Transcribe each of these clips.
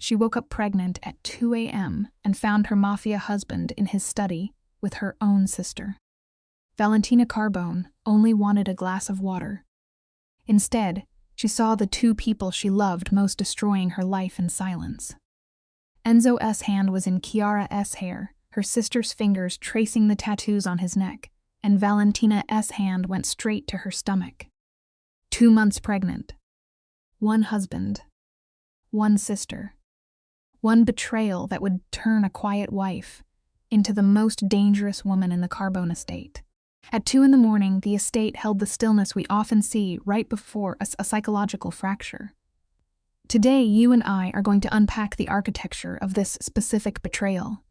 She woke up pregnant at 2 a.m. and found her mafia husband in his study with her own sister. Valentina Carbone only wanted a glass of water. Instead, she saw the two people she loved most destroying her life in silence. Enzo's hand was in Chiara's hair, her sister's fingers tracing the tattoos on his neck, and Valentina's hand went straight to her stomach. 2 months pregnant. One husband. One sister. One betrayal that would turn a quiet wife into the most dangerous woman in the Carbone estate. At 2 in the morning, the estate held the stillness we often see right before a psychological fracture. Today, you and I are going to unpack the architecture of this specific betrayal.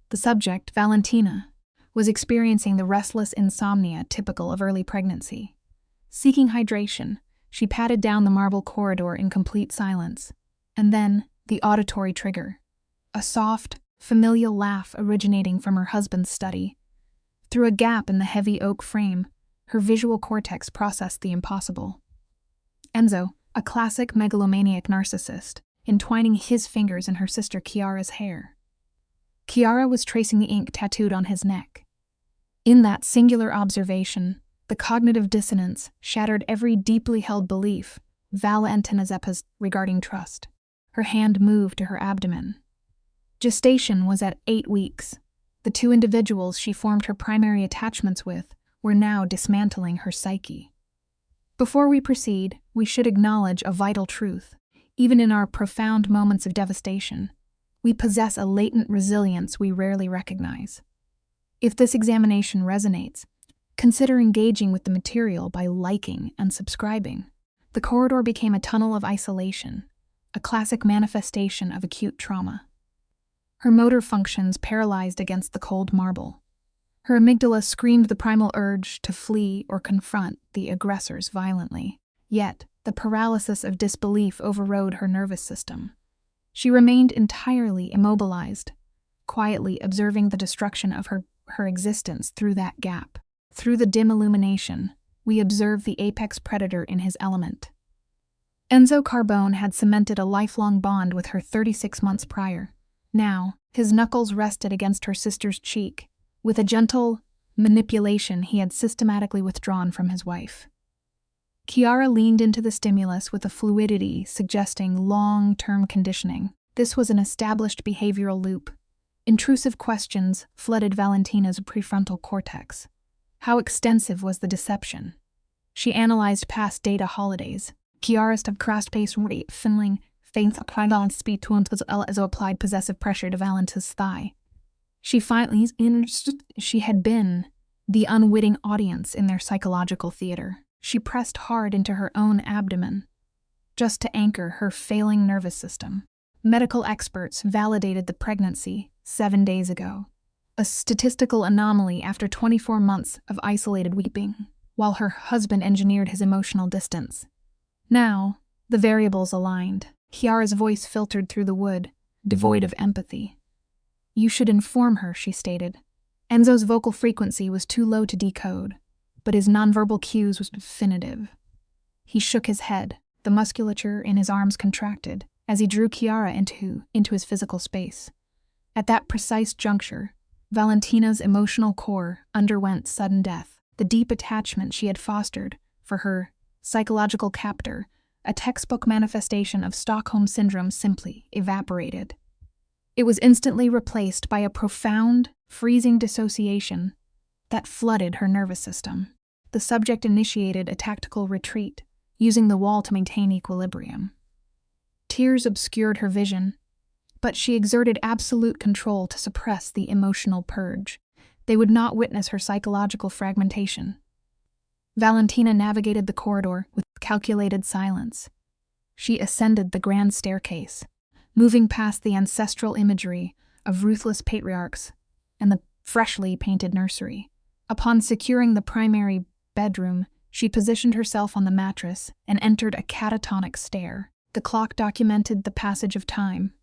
The subject, Valentina, was experiencing the restless insomnia typical of early pregnancy. Seeking hydration, she patted down the marble corridor in complete silence. And then, the auditory trigger. A soft, familial laugh originating from her husband's study. Through a gap in the heavy oak frame, her visual cortex processed the impossible. Enzo, a classic megalomaniac narcissist, entwining his fingers in her sister Chiara's hair. Chiara was tracing the ink tattooed on his neck. In that singular observation, the cognitive dissonance shattered every deeply held belief Valentina possessed regarding trust. Her hand moved to her abdomen. Gestation was at 8 weeks. The two individuals she formed her primary attachments with were now dismantling her psyche. Before we proceed, we should acknowledge a vital truth. Even in our profound moments of devastation, we possess a latent resilience we rarely recognize. If this examination resonates, consider engaging with the material by liking and subscribing. The corridor became a tunnel of isolation, a classic manifestation of acute trauma. Her motor functions paralyzed against the cold marble. Her amygdala screamed the primal urge to flee or confront the aggressors violently. Yet, the paralysis of disbelief overrode her nervous system. She remained entirely immobilized, quietly observing the destruction of her existence through that gap. Through the dim illumination, we observe the apex predator in his element. Enzo Carbone had cemented a lifelong bond with her 36 months prior. Now, his knuckles rested against her sister's cheek. With a gentle manipulation, he had systematically withdrawn from his wife. Chiara leaned into the stimulus with a fluidity suggesting long-term conditioning. This was an established behavioral loop. Intrusive questions flooded Valentina's prefrontal cortex. How extensive was the deception? She analyzed past data holidays. Chiara's cross-pace rate, filling faint applied on speed to as applied possessive pressure to Valentina's thigh. She finally understood she had been the unwitting audience in their psychological theater. She pressed hard into her own abdomen, just to anchor her failing nervous system. Medical experts validated the pregnancy 7 days ago, a statistical anomaly after 24 months of isolated weeping, while her husband engineered his emotional distance. Now, the variables aligned. Chiara's voice filtered through the wood, devoid of empathy. "You should inform her," she stated. Enzo's vocal frequency was too low to decode, but his nonverbal cues was definitive. He shook his head, the musculature in his arms contracted, as he drew Chiara into his physical space. At that precise juncture, Valentina's emotional core underwent sudden death. The deep attachment she had fostered for her psychological captor, a textbook manifestation of Stockholm Syndrome, simply evaporated. It was instantly replaced by a profound, freezing dissociation that flooded her nervous system. The subject initiated a tactical retreat, using the wall to maintain equilibrium. Tears obscured her vision, but she exerted absolute control to suppress the emotional purge. They would not witness her psychological fragmentation. Valentina navigated the corridor with calculated silence. She ascended the grand staircase, moving past the ancestral imagery of ruthless patriarchs and the freshly painted nursery. Upon securing the primary bedroom, she positioned herself on the mattress and entered a catatonic stare. The clock documented the passage of time.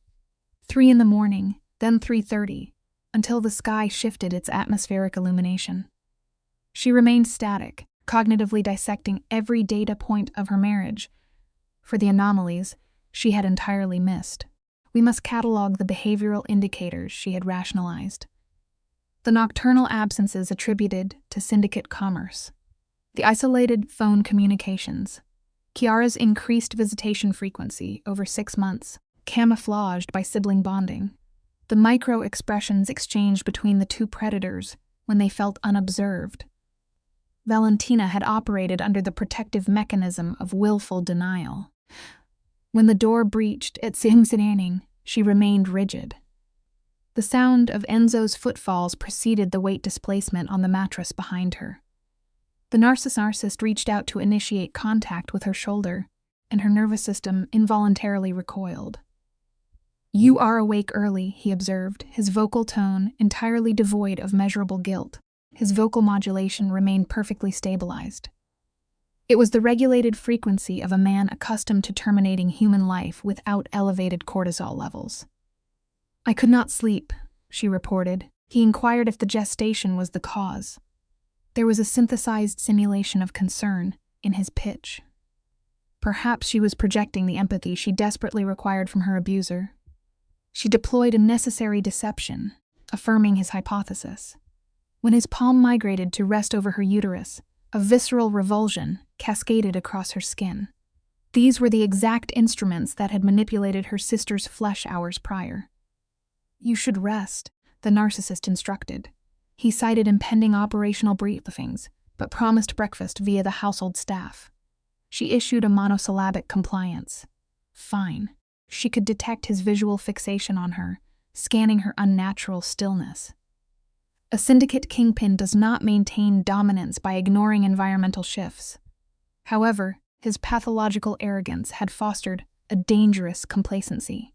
3 in the morning, then 3:30, until the sky shifted its atmospheric illumination. She remained static, cognitively dissecting every data point of her marriage. For the anomalies, she had entirely missed. We must catalog the behavioral indicators she had rationalized. The nocturnal absences attributed to syndicate commerce. The isolated phone communications. Kiara's increased visitation frequency over 6 months, camouflaged by sibling bonding. The micro-expressions exchanged between the two predators when they felt unobserved. Valentina had operated under the protective mechanism of willful denial. When the door breached at Singsanning, she remained rigid. The sound of Enzo's footfalls preceded the weight displacement on the mattress behind her. The narcissist reached out to initiate contact with her shoulder, and her nervous system involuntarily recoiled. "You are awake early," he observed, his vocal tone entirely devoid of measurable guilt. His vocal modulation remained perfectly stabilized. It was the regulated frequency of a man accustomed to terminating human life without elevated cortisol levels. "I could not sleep," she reported. He inquired if the gestation was the cause. There was a synthesized simulation of concern in his pitch. Perhaps she was projecting the empathy she desperately required from her abuser. She deployed a necessary deception, affirming his hypothesis. When his palm migrated to rest over her uterus, a visceral revulsion cascaded across her skin. These were the exact instruments that had manipulated her sister's flesh hours prior. "You should rest," the narcissist instructed. He cited impending operational briefings, but promised breakfast via the household staff. She issued a monosyllabic compliance. Fine. She could detect his visual fixation on her, scanning her unnatural stillness. A syndicate kingpin does not maintain dominance by ignoring environmental shifts. However, his pathological arrogance had fostered a dangerous complacency.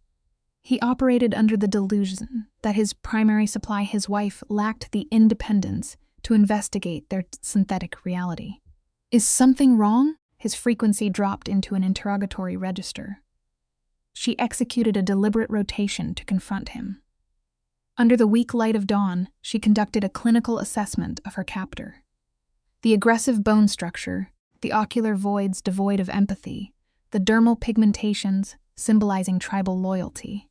He operated under the delusion that his primary supply, his wife, lacked the independence to investigate their synthetic reality. "Is something wrong?" His frequency dropped into an interrogatory register. She executed a deliberate rotation to confront him. Under the weak light of dawn, she conducted a clinical assessment of her captor. The aggressive bone structure, the ocular voids devoid of empathy, the dermal pigmentations symbolizing tribal loyalty.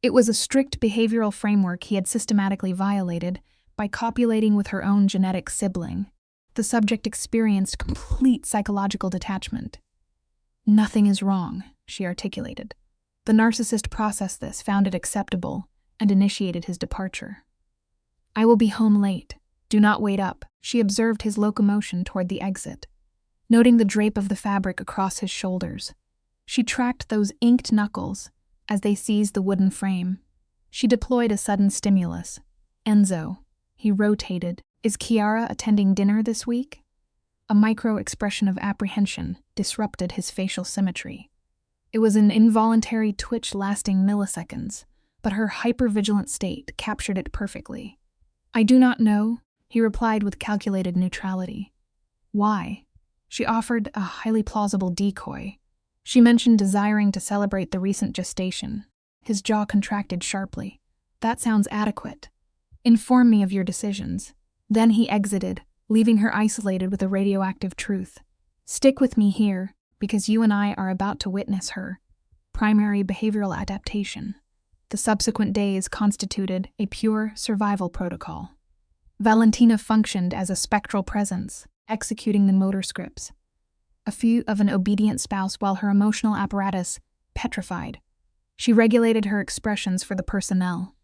It was a strict behavioral framework he had systematically violated by copulating with her own genetic sibling. The subject experienced complete psychological detachment. "Nothing is wrong," she articulated. The narcissist processed this, found it acceptable, and initiated his departure. "I will be home late. Do not wait up." She observed his locomotion toward the exit, noting the drape of the fabric across his shoulders. She tracked those inked knuckles as they seized the wooden frame. She deployed a sudden stimulus. "Enzo," he rotated. "Is Kiara attending dinner this week?" A micro-expression of apprehension disrupted his facial symmetry. It was an involuntary twitch lasting milliseconds, but her hypervigilant state captured it perfectly. "I do not know," he replied with calculated neutrality. "Why?" She offered a highly plausible decoy. She mentioned desiring to celebrate the recent gestation. His jaw contracted sharply. "That sounds adequate. Inform me of your decisions." Then he exited, leaving her isolated with a radioactive truth. "Stick with me here, because you and I are about to witness her primary behavioral adaptation." The subsequent days constituted a pure survival protocol. Valentina functioned as a spectral presence, executing the motor scripts. A few of an obedient spouse while her emotional apparatus petrified. She regulated her expressions for the personnel.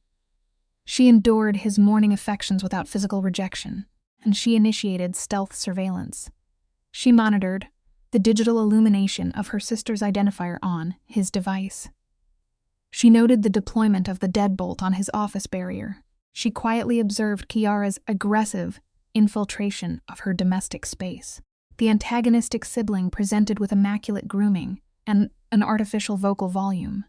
She endured his morning affections without physical rejection, and she initiated stealth surveillance. She monitored the digital illumination of her sister's identifier on his device. She noted the deployment of the deadbolt on his office barrier. She quietly observed Kiara's aggressive infiltration of her domestic space. The antagonistic sibling presented with immaculate grooming and an artificial vocal volume.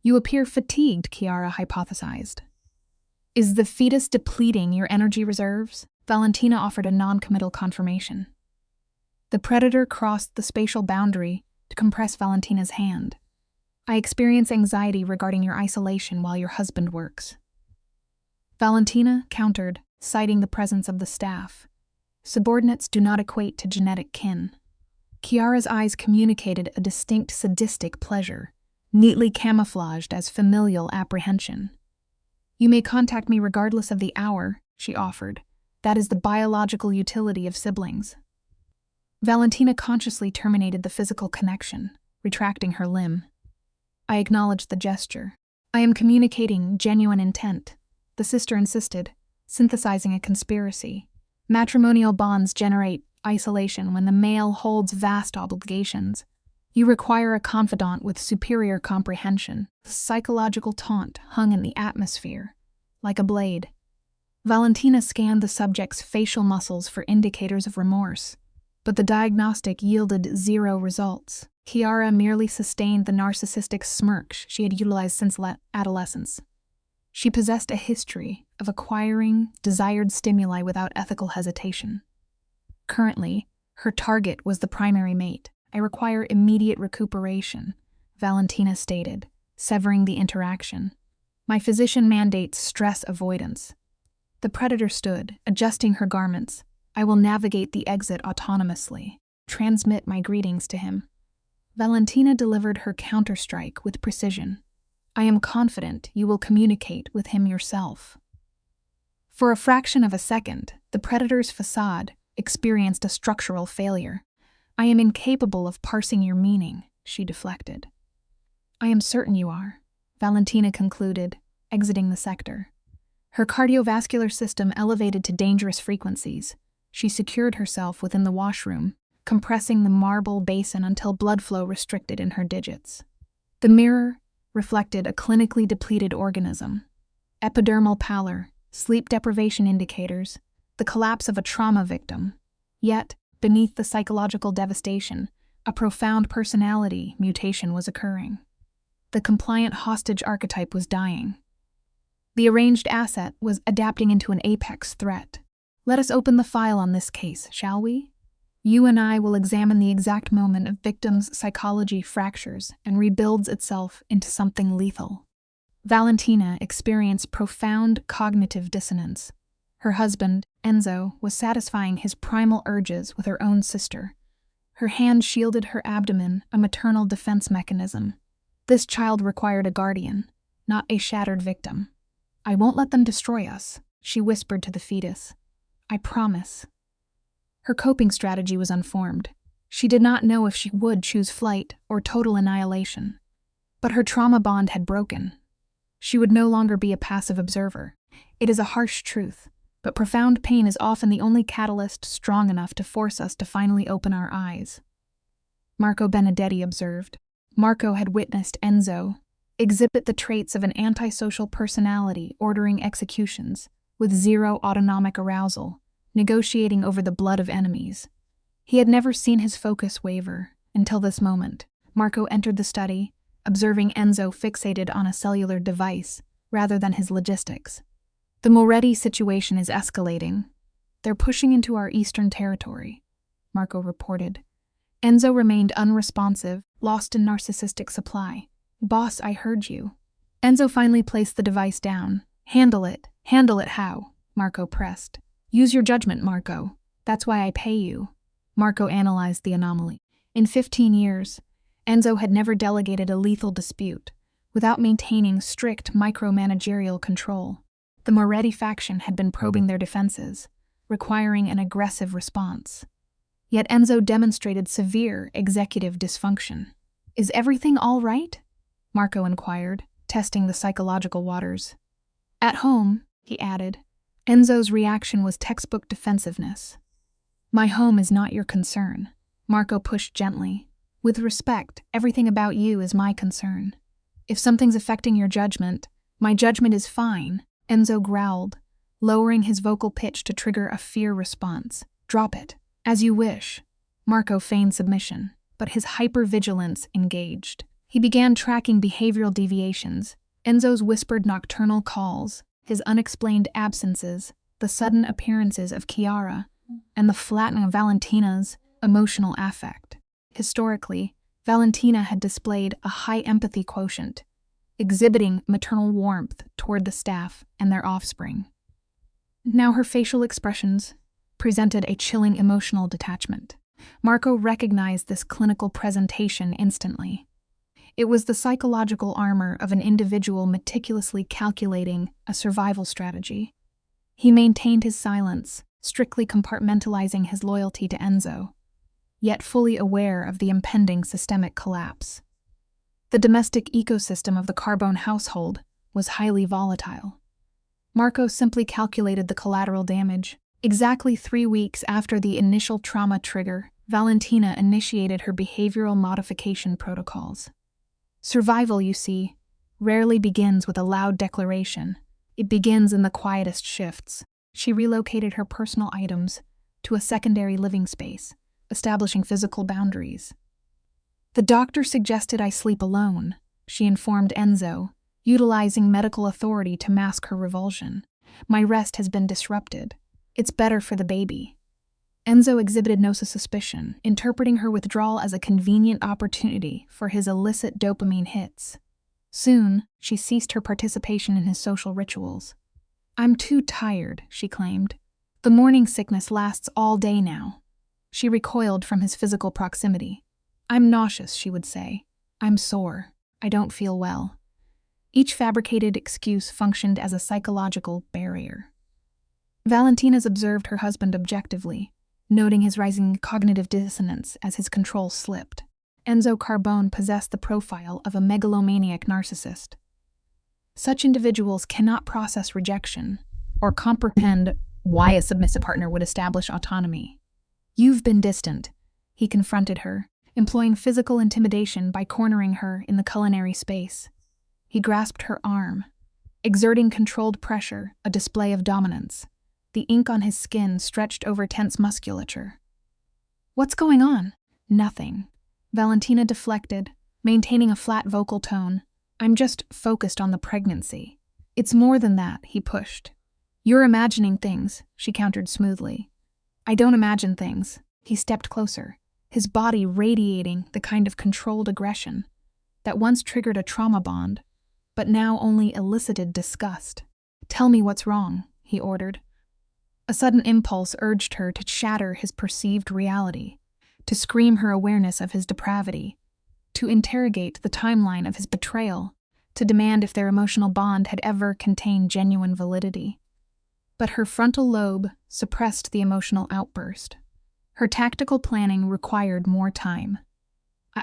"You appear fatigued," Kiara hypothesized. "Is the fetus depleting your energy reserves?" Valentina offered a non-committal confirmation. The predator crossed the spatial boundary to compress Valentina's hand. "I experience anxiety regarding your isolation while your husband works." Valentina countered, citing the presence of the staff. Subordinates do not equate to genetic kin. Kiara's eyes communicated a distinct sadistic pleasure, neatly camouflaged as familial apprehension. "You may contact me regardless of the hour," she offered. "That is the biological utility of siblings." Valentina consciously terminated the physical connection, retracting her limb. I acknowledged the gesture. "I am communicating genuine intent," the sister insisted, synthesizing a conspiracy. "Matrimonial bonds generate isolation when the male holds vast obligations. You require a confidant with superior comprehension." The psychological taunt hung in the atmosphere, like a blade. Valentina scanned the subject's facial muscles for indicators of remorse, but the diagnostic yielded zero results. Kiara merely sustained the narcissistic smirk she had utilized since adolescence. She possessed a history of acquiring desired stimuli without ethical hesitation. Currently, her target was the primary mate. "I require immediate recuperation," Valentina stated, severing the interaction. "My physician mandates stress avoidance." The predator stood, adjusting her garments. "I will navigate the exit autonomously. Transmit my greetings to him." Valentina delivered her counterstrike with precision. "I am confident you will communicate with him yourself." For a fraction of a second, the predator's facade experienced a structural failure. "I am incapable of parsing your meaning," she deflected. "I am certain you are," Valentina concluded, exiting the sector. Her cardiovascular system elevated to dangerous frequencies. She secured herself within the washroom, compressing the marble basin until blood flow restricted in her digits. The mirror reflected a clinically depleted organism. Epidermal pallor, sleep deprivation indicators, the collapse of a trauma victim. Yet, beneath the psychological devastation, a profound personality mutation was occurring. The compliant hostage archetype was dying. The arranged asset was adapting into an apex threat. "Let us open the file on this case, shall we? You and I will examine the exact moment a victim's psychology fractures and rebuilds itself into something lethal." Valentina experienced profound cognitive dissonance. Her husband, Enzo, was satisfying his primal urges with her own sister. Her hand shielded her abdomen, a maternal defense mechanism. This child required a guardian, not a shattered victim. "I won't let them destroy us," she whispered to the fetus. "I promise." Her coping strategy was unformed. She did not know if she would choose flight or total annihilation. But her trauma bond had broken. She would no longer be a passive observer. It is a harsh truth, but profound pain is often the only catalyst strong enough to force us to finally open our eyes. Marco Benedetti observed. Marco had witnessed Enzo exhibit the traits of an antisocial personality ordering executions, with zero autonomic arousal, negotiating over the blood of enemies. He had never seen his focus waver until this moment. Marco entered the study, observing Enzo fixated on a cellular device rather than his logistics. "The Moretti situation is escalating. They're pushing into our eastern territory," Marco reported. Enzo remained unresponsive, lost in narcissistic supply. "Boss, I heard you." Enzo finally placed the device down. Handle it how?" Marco pressed. "Use your judgment, Marco. That's why I pay you." Marco analyzed the anomaly. In 15 years, Enzo had never delegated a lethal dispute without maintaining strict micromanagerial control. The Moretti faction had been probing their defenses, requiring an aggressive response. Yet Enzo demonstrated severe executive dysfunction. "Is everything all right?" Marco inquired, testing the psychological waters. "At home," he added. Enzo's reaction was textbook defensiveness. "My home is not your concern," Marco pushed gently. "With respect, everything about you is my concern. If something's affecting your judgment, my judgment is fine," Enzo growled, lowering his vocal pitch to trigger a fear response. "Drop it." "As you wish." Marco feigned submission, but his hypervigilance engaged. He began tracking behavioral deviations, Enzo's whispered nocturnal calls, his unexplained absences, the sudden appearances of Chiara, and the flattening of Valentina's emotional affect. Historically, Valentina had displayed a high empathy quotient, exhibiting maternal warmth toward the staff and their offspring. Now her facial expressions presented a chilling emotional detachment. Marco recognized this clinical presentation instantly. It was the psychological armor of an individual meticulously calculating a survival strategy. He maintained his silence, strictly compartmentalizing his loyalty to Enzo, yet fully aware of the impending systemic collapse. The domestic ecosystem of the Carbone household was highly volatile. Marco simply calculated the collateral damage. Exactly 3 weeks after the initial trauma trigger, Valentina initiated her behavioral modification protocols. Survival, you see, rarely begins with a loud declaration. It begins in the quietest shifts. She relocated her personal items to a secondary living space, establishing physical boundaries. The doctor suggested I sleep alone, she informed Enzo, utilizing medical authority to mask her revulsion. My rest has been disrupted. It's better for the baby. Enzo exhibited no suspicion, interpreting her withdrawal as a convenient opportunity for his illicit dopamine hits. Soon, she ceased her participation in his social rituals. I'm too tired, she claimed. The morning sickness lasts all day now. She recoiled from his physical proximity. I'm nauseous, she would say. I'm sore. I don't feel well. Each fabricated excuse functioned as a psychological barrier. Valentina's observed her husband objectively, noting his rising cognitive dissonance as his control slipped. Enzo Carbone possessed the profile of a megalomaniac narcissist. Such individuals cannot process rejection or comprehend why a submissive partner would establish autonomy. You've been distant, he confronted her, employing physical intimidation by cornering her in the culinary space. He grasped her arm, exerting controlled pressure, a display of dominance. The ink on his skin stretched over tense musculature. What's going on? Nothing. Valentina deflected, maintaining a flat vocal tone. I'm just focused on the pregnancy. It's more than that, he pushed. You're imagining things, she countered smoothly. I don't imagine things. He stepped closer, his body radiating the kind of controlled aggression that once triggered a trauma bond, but now only elicited disgust. Tell me what's wrong, he ordered. A sudden impulse urged her to shatter his perceived reality, to scream her awareness of his depravity, to interrogate the timeline of his betrayal, to demand if their emotional bond had ever contained genuine validity. But her frontal lobe suppressed the emotional outburst. Her tactical planning required more time.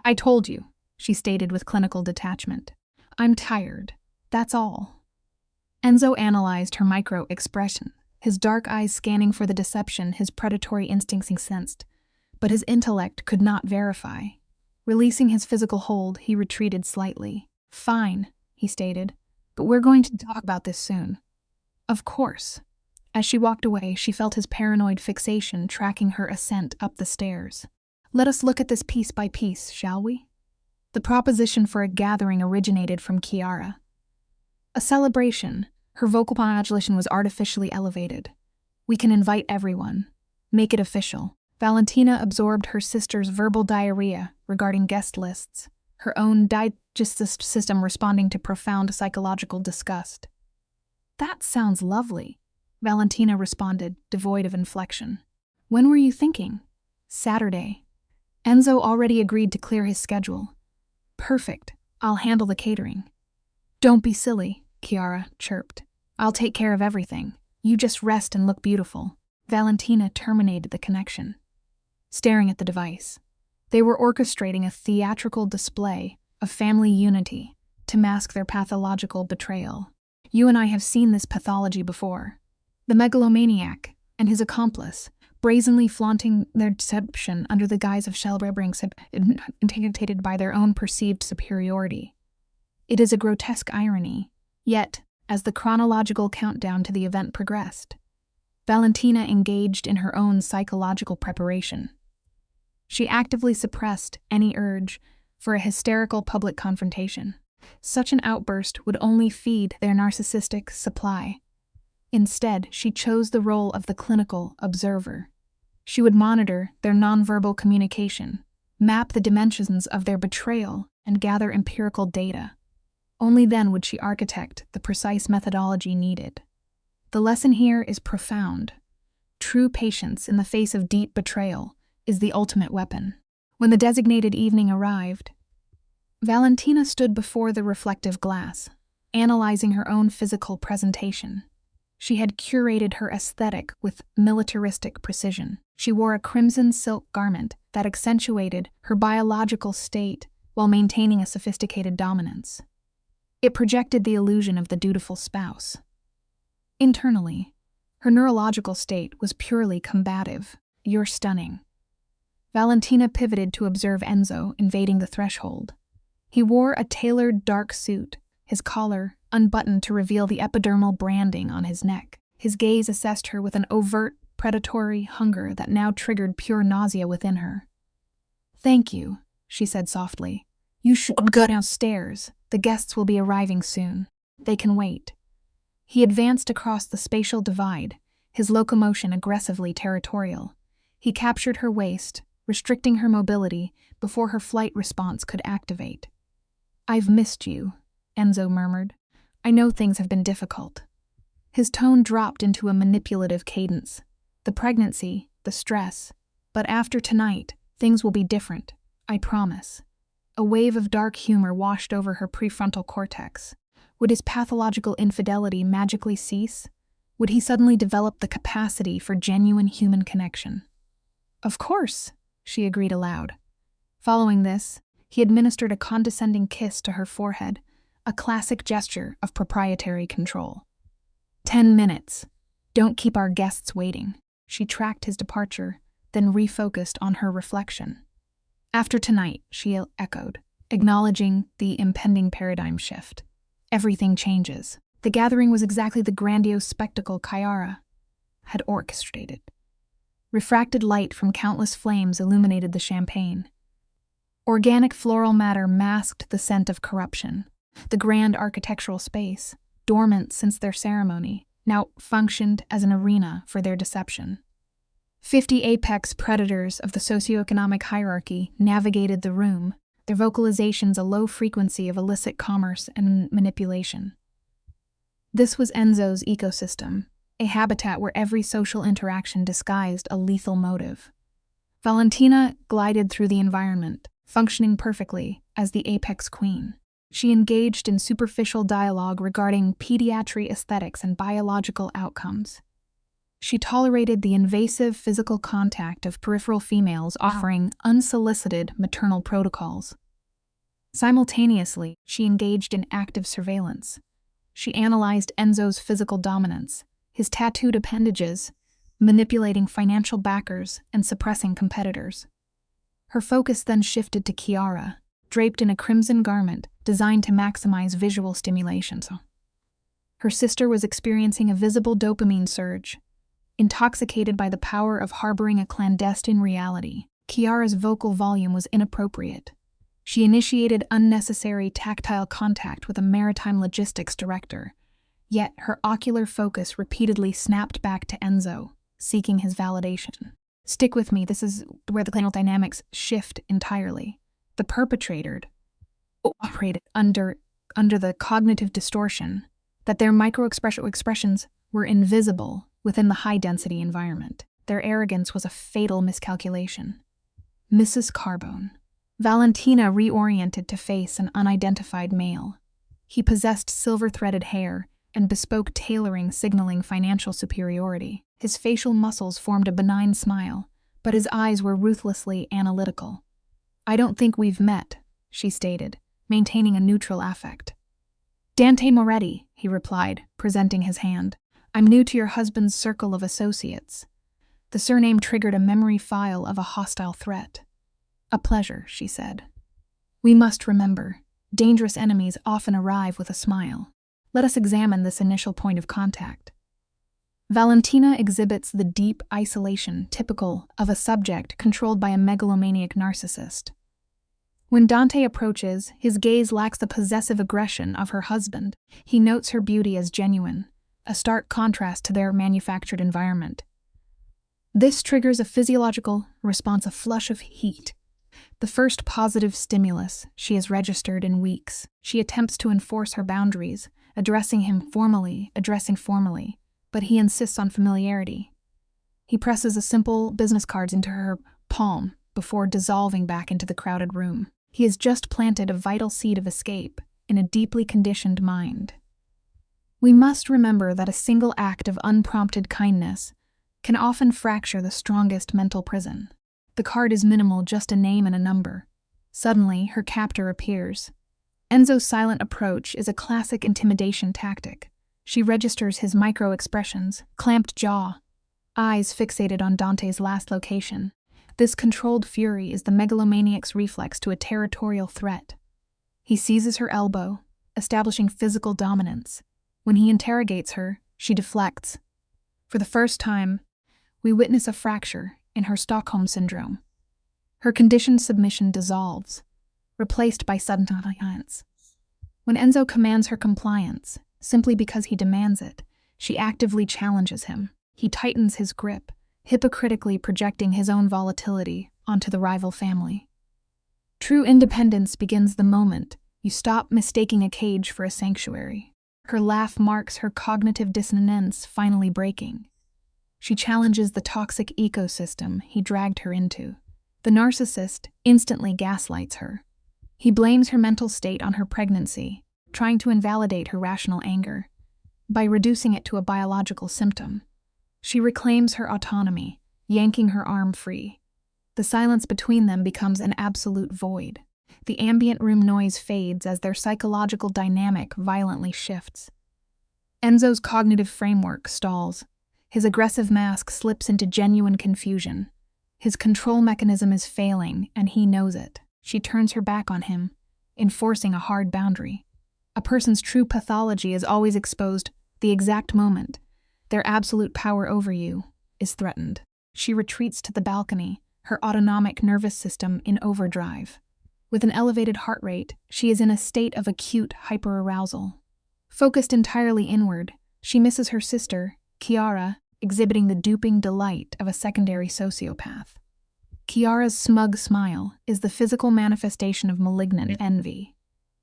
I told you, she stated with clinical detachment. I'm tired. That's all. Enzo analyzed her micro-expression, his dark eyes scanning for the deception his predatory instincts sensed, but his intellect could not verify. Releasing his physical hold, he retreated slightly. Fine, he stated, but we're going to talk about this soon. Of course. As she walked away, she felt his paranoid fixation tracking her ascent up the stairs. Let us look at this piece by piece, shall we? The proposition for a gathering originated from Chiara. A celebration. Her vocal modulation was artificially elevated. We can invite everyone. Make it official. Valentina absorbed her sister's verbal diarrhea regarding guest lists, her own digestive system responding to profound psychological disgust. That sounds lovely, Valentina responded, devoid of inflection. When were you thinking? Saturday. Enzo already agreed to clear his schedule. Perfect. I'll handle the catering. Don't be silly, Chiara chirped. I'll take care of everything. You just rest and look beautiful. Valentina terminated the connection. Staring at the device, they were orchestrating a theatrical display of family unity to mask their pathological betrayal. You and I have seen this pathology before. The megalomaniac and his accomplice brazenly flaunting their deception under the guise of celebrating intimidated by their own perceived superiority. It is a grotesque irony, yet, as the chronological countdown to the event progressed, Valentina engaged in her own psychological preparation. She actively suppressed any urge for a hysterical public confrontation. Such an outburst would only feed their narcissistic supply. Instead, she chose the role of the clinical observer. She would monitor their nonverbal communication, map the dimensions of their betrayal, and gather empirical data. Only then would she architect the precise methodology needed. The lesson here is profound. True patience in the face of deep betrayal is the ultimate weapon. When the designated evening arrived, Valentina stood before the reflective glass, analyzing her own physical presentation. She had curated her aesthetic with militaristic precision. She wore a crimson silk garment that accentuated her biological state while maintaining a sophisticated dominance. It projected the illusion of the dutiful spouse. Internally, her neurological state was purely combative. "You're stunning." Valentina pivoted to observe Enzo invading the threshold. He wore a tailored dark suit, his collar unbuttoned to reveal the epidermal branding on his neck. His gaze assessed her with an overt, predatory hunger that now triggered pure nausea within her. "Thank you," she said softly. "You should go downstairs. The guests will be arriving soon. They can wait." He advanced across the spatial divide, his locomotion aggressively territorial. He captured her waist, restricting her mobility before her flight response could activate. "I've missed you," Enzo murmured. "I know things have been difficult." His tone dropped into a manipulative cadence. "The pregnancy, the stress. But after tonight, things will be different. I promise." A wave of dark humor washed over her prefrontal cortex. Would his pathological infidelity magically cease? Would he suddenly develop the capacity for genuine human connection? "Of course," she agreed aloud. Following this, he administered a condescending kiss to her forehead, a classic gesture of proprietary control. 10 minutes. Don't keep our guests waiting." She tracked his departure, then refocused on her reflection. "After tonight," she echoed, acknowledging the impending paradigm shift. "Everything changes." The gathering was exactly the grandiose spectacle Chiara had orchestrated. Refracted light from countless flames illuminated the champagne. Organic floral matter masked the scent of corruption. The grand architectural space, dormant since their ceremony, now functioned as an arena for their deception. 50 apex predators of the socioeconomic hierarchy navigated the room, their vocalizations a low frequency of illicit commerce and manipulation. This was Enzo's ecosystem, a habitat where every social interaction disguised a lethal motive. Valentina glided through the environment, functioning perfectly as the apex queen. She engaged in superficial dialogue regarding pediatry aesthetics and biological outcomes. She tolerated the invasive physical contact of peripheral females offering unsolicited maternal protocols. Simultaneously, she engaged in active surveillance. She analyzed Enzo's physical dominance, his tattooed appendages, manipulating financial backers and suppressing competitors. Her focus then shifted to Chiara, draped in a crimson garment designed to maximize visual stimulation. Her sister was experiencing a visible dopamine surge, intoxicated by the power of harboring a clandestine reality. Chiara's vocal volume was inappropriate. She initiated unnecessary tactile contact with a maritime logistics director, yet her ocular focus repeatedly snapped back to Enzo, seeking his validation. "Stick with me, this is where the clinical dynamics shift entirely." The perpetrator operated under the cognitive distortion that their micro-expressions were invisible within the high-density environment. Their arrogance was a fatal miscalculation. Mrs. Carbone. Valentina reoriented to face an unidentified male. He possessed silver-threaded hair and bespoke tailoring signaling financial superiority. His facial muscles formed a benign smile, but his eyes were ruthlessly analytical. "I don't think we've met," she stated, maintaining a neutral affect. "Dante Moretti," he replied, presenting his hand. "I'm new to your husband's circle of associates." The surname triggered a memory file of a hostile threat. "A pleasure," she said. "We must remember, dangerous enemies often arrive with a smile. Let us examine this initial point of contact." Valentina exhibits the deep isolation typical of a subject controlled by a megalomaniac narcissist. When Dante approaches, his gaze lacks the possessive aggression of her husband. He notes her beauty as genuine, a stark contrast to their manufactured environment. This triggers a physiological response, a flush of heat. The first positive stimulus she has registered in weeks. She attempts to enforce her boundaries, addressing formally, but he insists on familiarity. He presses a simple business card into her palm before dissolving back into the crowded room. He has just planted a vital seed of escape in a deeply conditioned mind. We must remember that a single act of unprompted kindness can often fracture the strongest mental prison. The card is minimal, just a name and a number. Suddenly, her captor appears. Enzo's silent approach is a classic intimidation tactic. She registers his micro-expressions, clamped jaw, eyes fixated on Dante's last location. This controlled fury is the megalomaniac's reflex to a territorial threat. He seizes her elbow, establishing physical dominance. When he interrogates her, she deflects. For the first time, we witness a fracture in her Stockholm syndrome. Her conditioned submission dissolves, replaced by sudden defiance. When Enzo commands her compliance, simply because he demands it, she actively challenges him. He tightens his grip, hypocritically projecting his own volatility onto the rival family. True independence begins the moment you stop mistaking a cage for a sanctuary. Her laugh marks her cognitive dissonance finally breaking. She challenges the toxic ecosystem he dragged her into. The narcissist instantly gaslights her. He blames her mental state on her pregnancy, trying to invalidate her rational anger by reducing it to a biological symptom. She reclaims her autonomy, yanking her arm free. The silence between them becomes an absolute void. The ambient room noise fades as their psychological dynamic violently shifts. Enzo's cognitive framework stalls. His aggressive mask slips into genuine confusion. His control mechanism is failing, and he knows it. She turns her back on him, enforcing a hard boundary. A person's true pathology is always exposed the exact moment their absolute power over you is threatened. She retreats to the balcony, her autonomic nervous system in overdrive. With an elevated heart rate, she is in a state of acute hyperarousal. Focused entirely inward, she misses her sister, Chiara, exhibiting the duping delight of a secondary sociopath. Chiara's smug smile is the physical manifestation of malignant envy.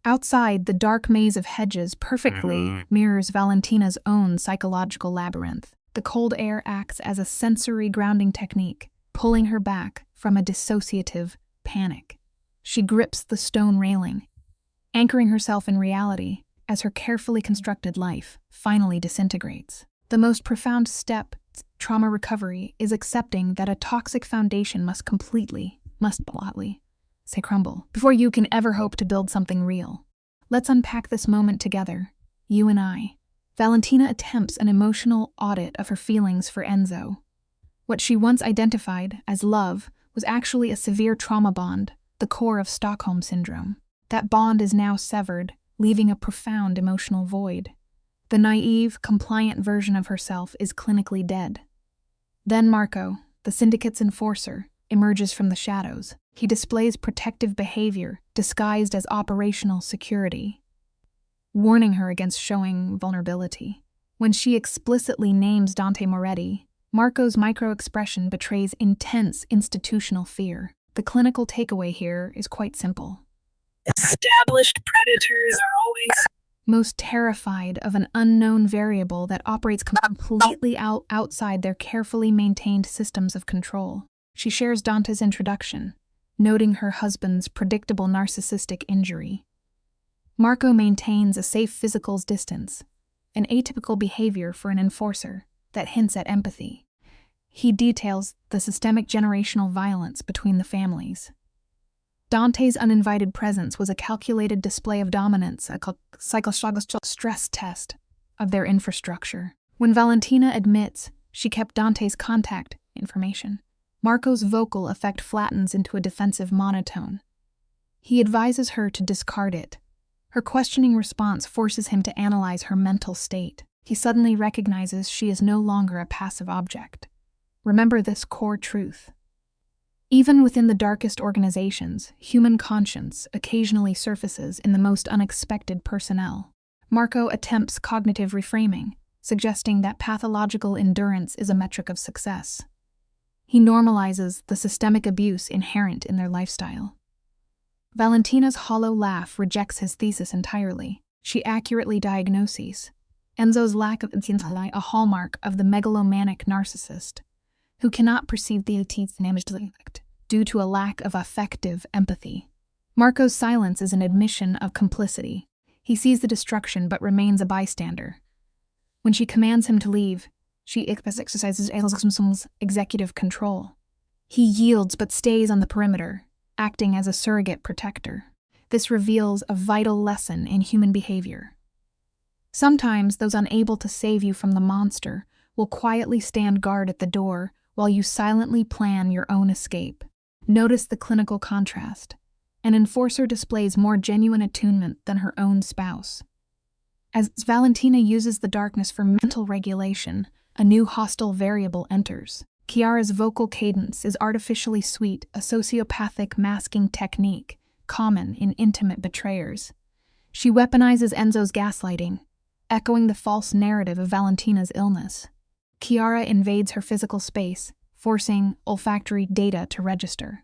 Outside, the dark maze of hedges perfectly mirrors Valentina's own psychological labyrinth. The cold air acts as a sensory grounding technique, pulling her back from a dissociative panic. She grips the stone railing, anchoring herself in reality as her carefully constructed life finally disintegrates. The most profound step in trauma recovery is accepting that a toxic foundation must blotly crumble before you can ever hope to build something real. Let's unpack this moment together, you and I. Valentina attempts an emotional audit of her feelings for Enzo. What she once identified as love was actually a severe trauma bond, the core of Stockholm Syndrome. That bond is now severed, leaving a profound emotional void. The naive, compliant version of herself is clinically dead. Then Marco, the syndicate's enforcer, emerges from the shadows. He displays protective behavior disguised as operational security, warning her against showing vulnerability. When she explicitly names Dante Moretti, Marco's micro-expression betrays intense institutional fear. The clinical takeaway here is quite simple. Established predators are always Most terrified of an unknown variable that operates completely outside their carefully maintained systems of control. She shares Dante's introduction, noting her husband's predictable narcissistic injury. Marco maintains a safe physical distance, an atypical behavior for an enforcer that hints at empathy. He details the systemic generational violence between the families. Dante's uninvited presence was a calculated display of dominance, a psychological stress test of their infrastructure. When Valentina admits she kept Dante's contact information, Marco's vocal effect flattens into a defensive monotone. He advises her to discard it. Her questioning response forces him to analyze her mental state. He suddenly recognizes she is no longer a passive object. Remember this core truth. Even within the darkest organizations, human conscience occasionally surfaces in the most unexpected personnel. Marco attempts cognitive reframing, suggesting that pathological endurance is a metric of success. He normalizes the systemic abuse inherent in their lifestyle. Valentina's hollow laugh rejects his thesis entirely. She accurately diagnoses Enzo's lack of intellect, a hallmark of the megalomaniac narcissist, who cannot perceive the damage due to a lack of affective empathy. Marco's silence is an admission of complicity. He sees the destruction but remains a bystander. When she commands him to leave, she exercises executive control. He yields but stays on the perimeter, acting as a surrogate protector. This reveals a vital lesson in human behavior. Sometimes those unable to save you from the monster will quietly stand guard at the door while you silently plan your own escape. Notice the clinical contrast. An enforcer displays more genuine attunement than her own spouse. As Valentina uses the darkness for mental regulation, a new hostile variable enters. Chiara's vocal cadence is artificially sweet, a sociopathic masking technique common in intimate betrayers. She weaponizes Enzo's gaslighting, echoing the false narrative of Valentina's illness. Chiara invades her physical space, forcing olfactory data to register.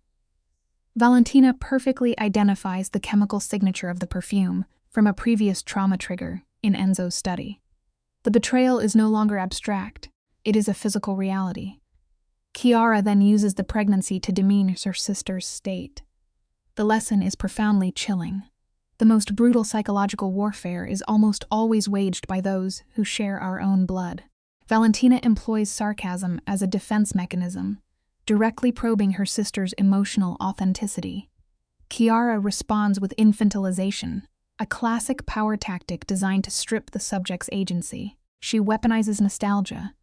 Valentina perfectly identifies the chemical signature of the perfume from a previous trauma trigger in Enzo's study. The betrayal is no longer abstract, it is a physical reality. Chiara then uses the pregnancy to demean her sister's state. The lesson is profoundly chilling. The most brutal psychological warfare is almost always waged by those who share our own blood. Valentina employs sarcasm as a defense mechanism, directly probing her sister's emotional authenticity. Chiara responds with infantilization, a classic power tactic designed to strip the subject's agency. She weaponizes nostalgia,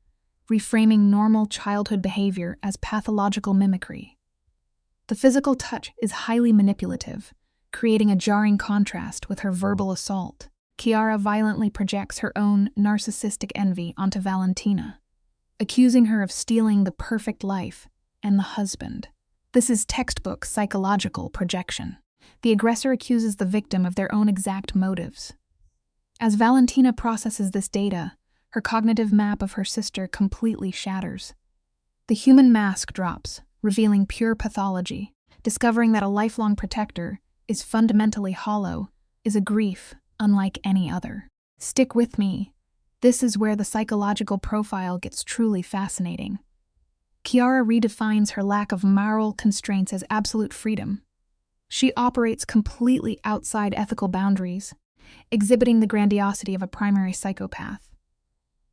reframing normal childhood behavior as pathological mimicry. The physical touch is highly manipulative, creating a jarring contrast with her verbal assault. Chiara violently projects her own narcissistic envy onto Valentina, accusing her of stealing the perfect life and the husband. This is textbook psychological projection. The aggressor accuses the victim of their own exact motives. As Valentina processes this data, her cognitive map of her sister completely shatters. The human mask drops, revealing pure pathology. Discovering that a lifelong protector is fundamentally hollow is a grief unlike any other. Stick with me. This is where the psychological profile gets truly fascinating. Chiara redefines her lack of moral constraints as absolute freedom. She operates completely outside ethical boundaries, exhibiting the grandiosity of a primary psychopath.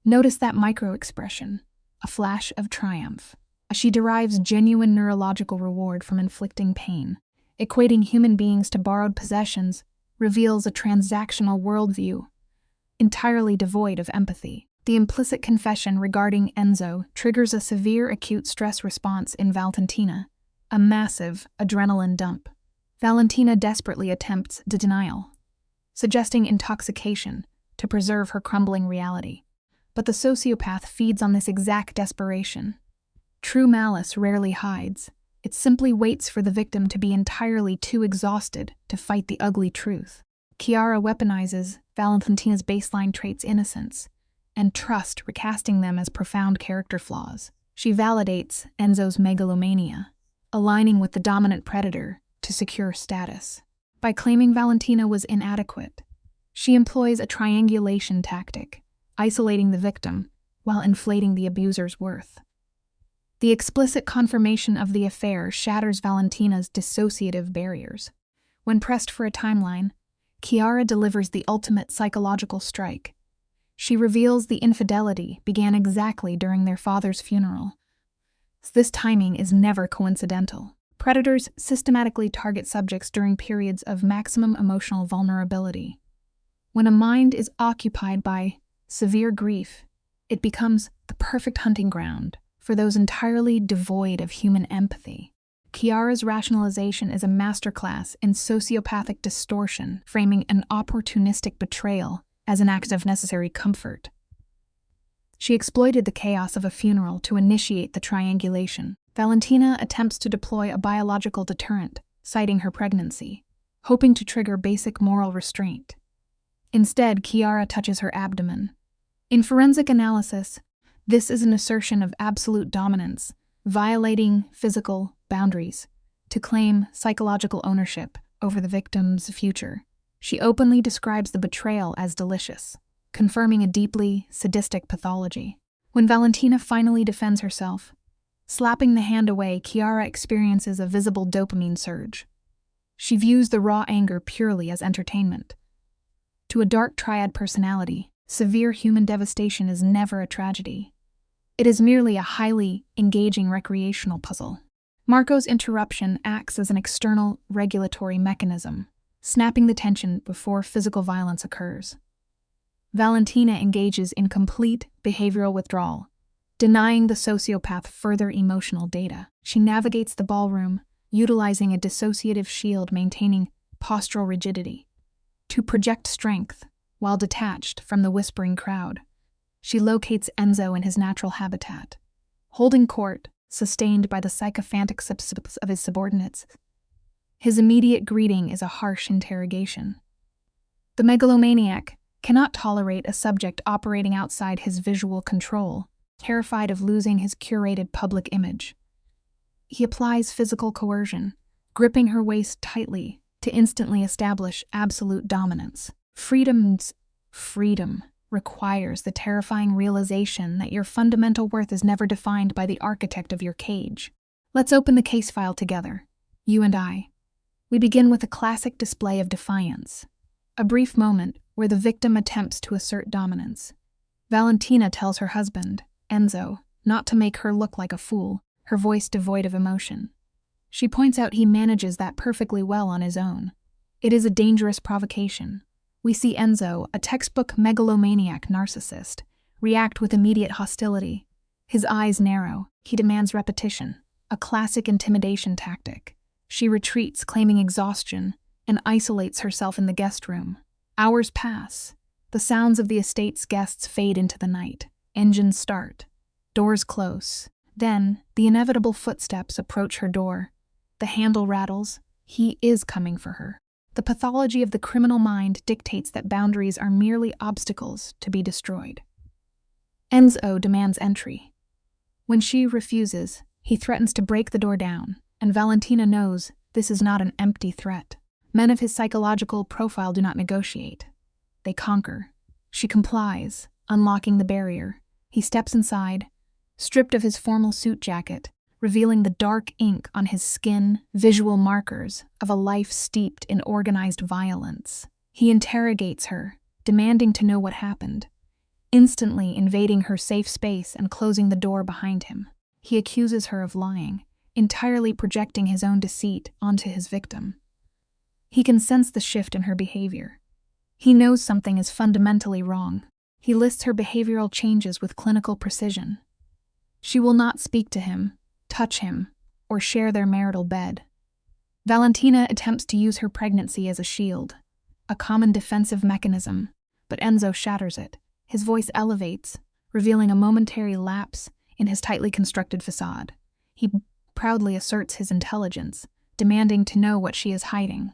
Notice that micro-expression, a flash of triumph. She derives genuine neurological reward from inflicting pain. Equating human beings to borrowed possessions reveals a transactional worldview, entirely devoid of empathy. The implicit confession regarding Enzo triggers a severe acute stress response in Valentina, a massive adrenaline dump. Valentina desperately attempts denial, suggesting intoxication to preserve her crumbling reality. But the sociopath feeds on this exact desperation. True malice rarely hides. It simply waits for the victim to be entirely too exhausted to fight the ugly truth. Chiara weaponizes Valentina's baseline traits: innocence and trust, recasting them as profound character flaws. She validates Enzo's megalomania, aligning with the dominant predator to secure status. By claiming Valentina was inadequate, she employs a triangulation tactic, isolating the victim while inflating the abuser's worth. The explicit confirmation of the affair shatters Valentina's dissociative barriers. When pressed for a timeline, Chiara delivers the ultimate psychological strike. She reveals the infidelity began exactly during their father's funeral. This timing is never coincidental. Predators systematically target subjects during periods of maximum emotional vulnerability. When a mind is occupied by severe grief, it becomes the perfect hunting ground for those entirely devoid of human empathy. Chiara's rationalization is a masterclass in sociopathic distortion, framing an opportunistic betrayal as an act of necessary comfort. She exploited the chaos of a funeral to initiate the triangulation. Valentina attempts to deploy a biological deterrent, citing her pregnancy, hoping to trigger basic moral restraint. Instead, Chiara touches her abdomen. In forensic analysis, this is an assertion of absolute dominance, violating physical boundaries, to claim psychological ownership over the victim's future. She openly describes the betrayal as delicious, confirming a deeply sadistic pathology. When Valentina finally defends herself, slapping the hand away, Chiara experiences a visible dopamine surge. She views the raw anger purely as entertainment. To a dark triad personality, severe human devastation is never a tragedy. It is merely a highly engaging recreational puzzle. Marco's interruption acts as an external regulatory mechanism, snapping the tension before physical violence occurs. Valentina engages in complete behavioral withdrawal, denying the sociopath further emotional data. She navigates the ballroom, utilizing a dissociative shield maintaining postural rigidity. To project strength, while detached from the whispering crowd, she locates Enzo in his natural habitat. Holding court, sustained by the sycophantic subsistence of his subordinates, his immediate greeting is a harsh interrogation. The megalomaniac cannot tolerate a subject operating outside his visual control, terrified of losing his curated public image. He applies physical coercion, gripping her waist tightly to instantly establish absolute dominance. Freedom requires the terrifying realization that your fundamental worth is never defined by the architect of your cage. Let's open the case file together, you and I. We begin with a classic display of defiance, a brief moment where the victim attempts to assert dominance. Valentina tells her husband, Enzo, not to make her look like a fool, her voice devoid of emotion. She points out he manages that perfectly well on his own. It is a dangerous provocation. We see Enzo, a textbook megalomaniac narcissist, react with immediate hostility. His eyes narrow. He demands repetition, a classic intimidation tactic. She retreats, claiming exhaustion, and isolates herself in the guest room. Hours pass. The sounds of the estate's guests fade into the night. Engines start. Doors close. Then, the inevitable footsteps approach her door. The handle rattles. He is coming for her. The pathology of the criminal mind dictates that boundaries are merely obstacles to be destroyed. Enzo demands entry. When she refuses, he threatens to break the door down, and Valentina knows this is not an empty threat. Men of his psychological profile do not negotiate. They conquer. She complies, unlocking the barrier. He steps inside, stripped of his formal suit jacket, revealing the dark ink on his skin, visual markers of a life steeped in organized violence. He interrogates her, demanding to know what happened, instantly invading her safe space and closing the door behind him. He accuses her of lying, entirely projecting his own deceit onto his victim. He can sense the shift in her behavior. He knows something is fundamentally wrong. He lists her behavioral changes with clinical precision. She will not speak to him, touch him, or share their marital bed. Valentina attempts to use her pregnancy as a shield, a common defensive mechanism, but Enzo shatters it. His voice elevates, revealing a momentary lapse in his tightly constructed facade. He proudly asserts his intelligence, demanding to know what she is hiding.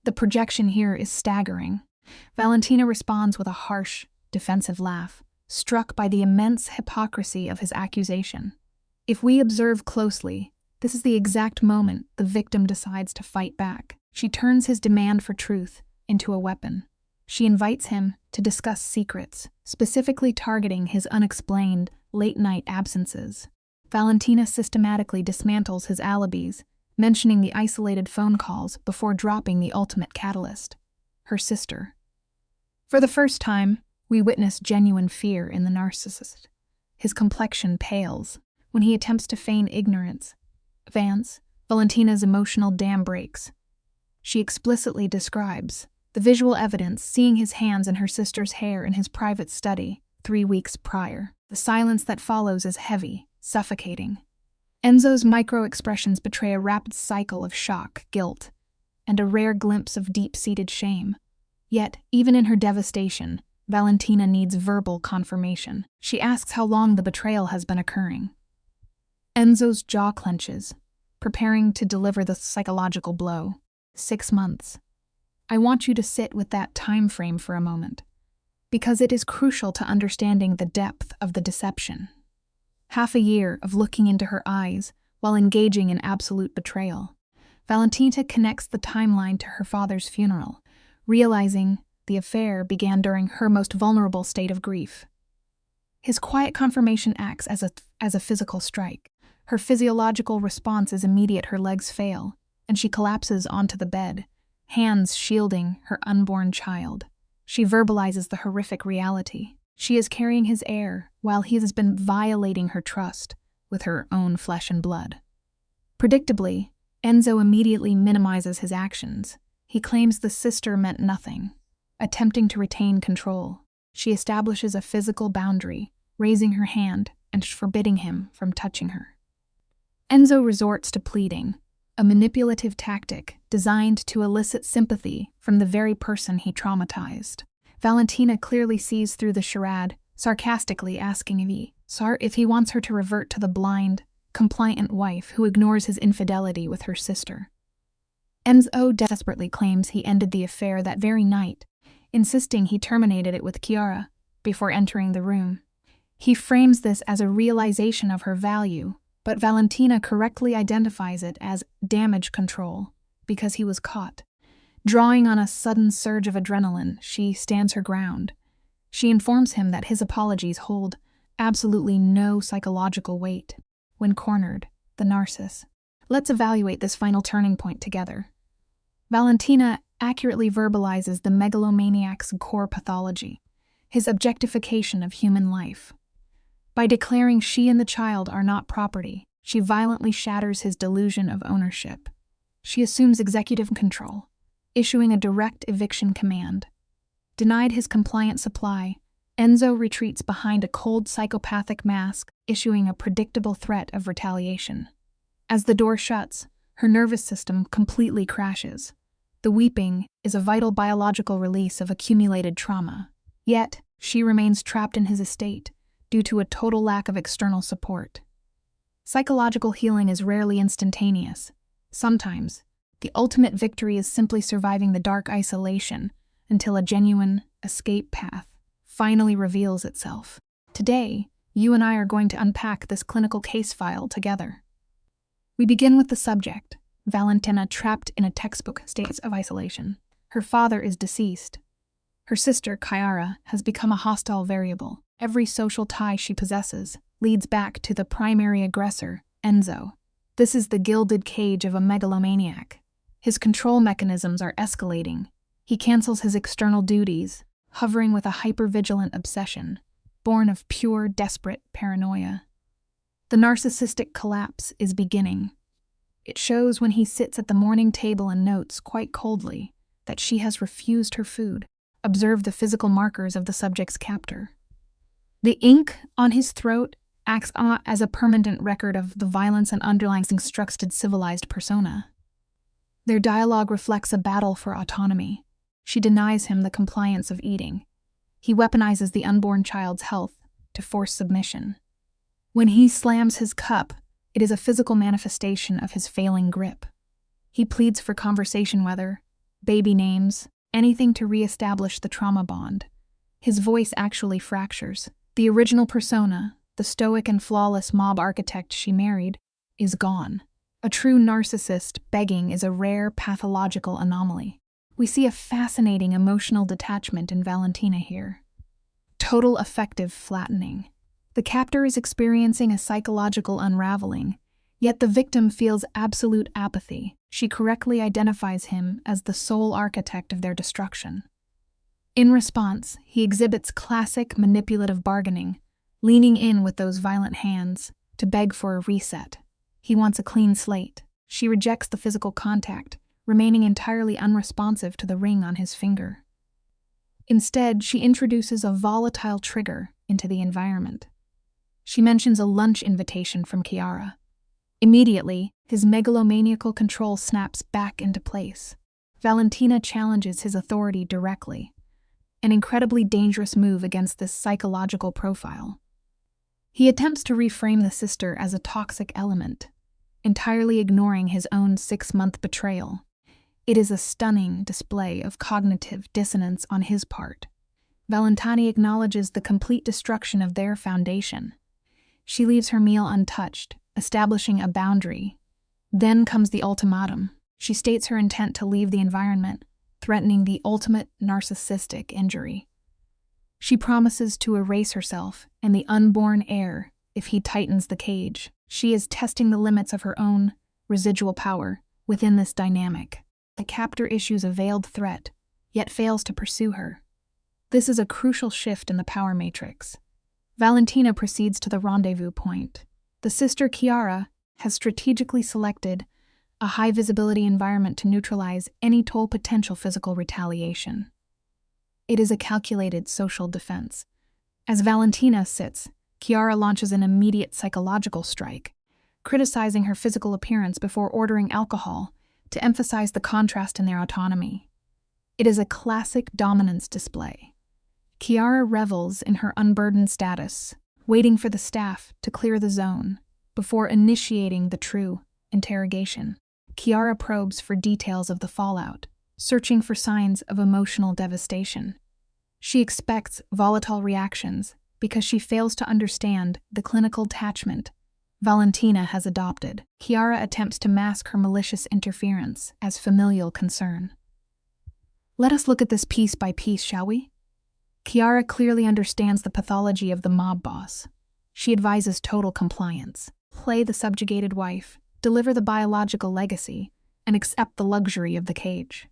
The projection here is staggering. Valentina responds with a harsh, defensive laugh, struck by the immense hypocrisy of his accusation. If we observe closely, this is the exact moment the victim decides to fight back. She turns his demand for truth into a weapon. She invites him to discuss secrets, specifically targeting his unexplained, late-night absences. Valentina systematically dismantles his alibis, mentioning the isolated phone calls before dropping the ultimate catalyst, her sister. For the first time, we witness genuine fear in the narcissist. His complexion pales when he attempts to feign ignorance. Valentina's emotional dam breaks. She explicitly describes the visual evidence, seeing his hands and her sister's hair in his private study 3 weeks prior. The silence that follows is heavy, suffocating. Enzo's micro-expressions betray a rapid cycle of shock, guilt, and a rare glimpse of deep-seated shame. Yet, even in her devastation, Valentina needs verbal confirmation. She asks how long the betrayal has been occurring. Enzo's jaw clenches, preparing to deliver the psychological blow. 6 months. I want you to sit with that time frame for a moment, because it is crucial to understanding the depth of the deception. Half a year of looking into her eyes while engaging in absolute betrayal. Valentina connects the timeline to her father's funeral, realizing the affair began during her most vulnerable state of grief. His quiet confirmation acts as a physical strike. Her physiological response is immediate. Her legs fail, and she collapses onto the bed, hands shielding her unborn child. She verbalizes the horrific reality. She is carrying his heir while he has been violating her trust with her own flesh and blood. Predictably, Enzo immediately minimizes his actions. He claims the sister meant nothing. Attempting to retain control, she establishes a physical boundary, raising her hand and forbidding him from touching her. Enzo resorts to pleading, a manipulative tactic designed to elicit sympathy from the very person he traumatized. Valentina clearly sees through the charade, sarcastically asking if he wants her to revert to the blind, compliant wife who ignores his infidelity with her sister. Enzo desperately claims he ended the affair that very night, insisting he terminated it with Chiara before entering the room. He frames this as a realization of her value, but Valentina correctly identifies it as damage control because he was caught. Drawing on a sudden surge of adrenaline, she stands her ground. She informs him that his apologies hold absolutely no psychological weight. When cornered, the narcissist. Let's evaluate this final turning point together. Valentina accurately verbalizes the megalomaniac's core pathology, his objectification of human life. By declaring she and the child are not property, she violently shatters his delusion of ownership. She assumes executive control, issuing a direct eviction command. Denied his compliant supply, Enzo retreats behind a cold psychopathic mask, issuing a predictable threat of retaliation. As the door shuts, her nervous system completely crashes. The weeping is a vital biological release of accumulated trauma. Yet, she remains trapped in his estate due to a total lack of external support. Psychological healing is rarely instantaneous. Sometimes, the ultimate victory is simply surviving the dark isolation until a genuine escape path finally reveals itself. Today, you and I are going to unpack this clinical case file together. We begin with the subject, Valentina, trapped in a textbook state of isolation. Her father is deceased. Her sister, Chiara, has become a hostile variable. Every social tie she possesses leads back to the primary aggressor, Enzo. This is the gilded cage of a megalomaniac. His control mechanisms are escalating. He cancels his external duties, hovering with a hypervigilant obsession, born of pure, desperate paranoia. The narcissistic collapse is beginning. It shows when he sits at the morning table and notes, quite coldly, that she has refused her food. Observe the physical markers of the subject's captor. The ink on his throat acts as a permanent record of the violence and underlying constructed civilized persona. Their dialogue reflects a battle for autonomy. She denies him the compliance of eating. He weaponizes the unborn child's health to force submission. When he slams his cup, it is a physical manifestation of his failing grip. He pleads for conversation, whether baby names, anything to reestablish the trauma bond. His voice actually fractures. The original persona, the stoic and flawless mob architect she married, is gone. A true narcissist begging is a rare pathological anomaly. We see a fascinating emotional detachment in Valentina here. Total affective flattening. The captor is experiencing a psychological unraveling, yet the victim feels absolute apathy. She correctly identifies him as the sole architect of their destruction. In response, he exhibits classic manipulative bargaining, leaning in with those violent hands to beg for a reset. He wants a clean slate. She rejects the physical contact, remaining entirely unresponsive to the ring on his finger. Instead, she introduces a volatile trigger into the environment. She mentions a lunch invitation from Chiara. Immediately, his megalomaniacal control snaps back into place. Valentina challenges his authority directly, an incredibly dangerous move against this psychological profile. He attempts to reframe the sister as a toxic element, entirely ignoring his own 6-month betrayal. It is a stunning display of cognitive dissonance on his part. Valentina acknowledges the complete destruction of their foundation. She leaves her meal untouched, establishing a boundary. Then comes the ultimatum. She states her intent to leave the environment, threatening the ultimate narcissistic injury. She promises to erase herself and the unborn heir if he tightens the cage. She is testing the limits of her own residual power Within this dynamic, the captor issues a veiled threat, yet fails to pursue her. This is a crucial shift in the power matrix. Valentina proceeds to the rendezvous point. The sister Chiara has strategically selected a high-visibility environment to neutralize any potential physical retaliation. It is a calculated social defense. As Valentina sits, Chiara launches an immediate psychological strike, criticizing her physical appearance before ordering alcohol to emphasize the contrast in their autonomy. It is a classic dominance display. Chiara revels in her unburdened status, waiting for the staff to clear the zone before initiating the true interrogation. Chiara probes for details of the fallout, searching for signs of emotional devastation. She expects volatile reactions because she fails to understand the clinical attachment Valentina has adopted. Chiara attempts to mask her malicious interference as familial concern. Let us look at this piece by piece, shall we? Chiara clearly understands the pathology of the mob boss. She advises total compliance. Play the subjugated wife, deliver the biological legacy, and accept the luxury of the cage.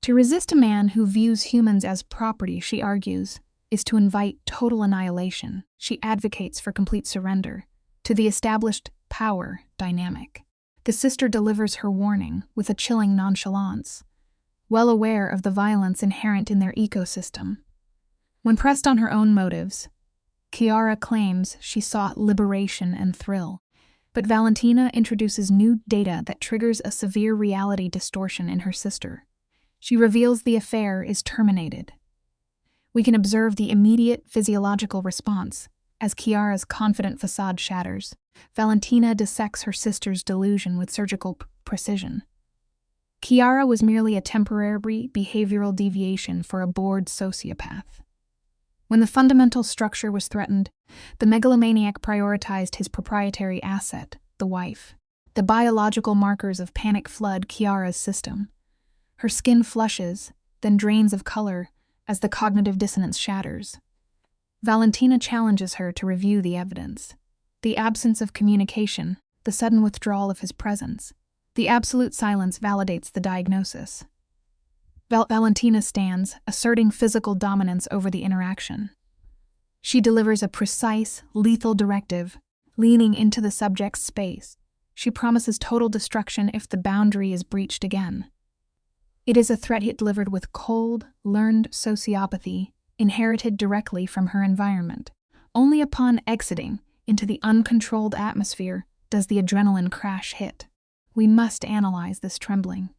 To resist a man who views humans as property, she argues, is to invite total annihilation. She advocates for complete surrender to the established power dynamic. The sister delivers her warning with a chilling nonchalance, well aware of the violence inherent in their ecosystem. When pressed on her own motives, Chiara claims she sought liberation and thrill, but Valentina introduces new data that triggers a severe reality distortion in her sister. She reveals the affair is terminated. We can observe the immediate physiological response as Chiara's confident facade shatters. Valentina dissects her sister's delusion with surgical precision. Chiara was merely a temporary behavioral deviation for a bored sociopath. When the fundamental structure was threatened, the megalomaniac prioritized his proprietary asset, the wife. The biological markers of panic flood Chiara's system. Her skin flushes, then drains of color as the cognitive dissonance shatters. Valentina challenges her to review the evidence. The absence of communication, the sudden withdrawal of his presence, the absolute silence validates the diagnosis. Valentina stands, asserting physical dominance over the interaction. She delivers a precise, lethal directive, leaning into the subject's space. She promises total destruction if the boundary is breached again. It is a threat delivered with cold, learned sociopathy, inherited directly from her environment. Only upon exiting into the uncontrolled atmosphere does the adrenaline crash hit. We must analyze this trembling.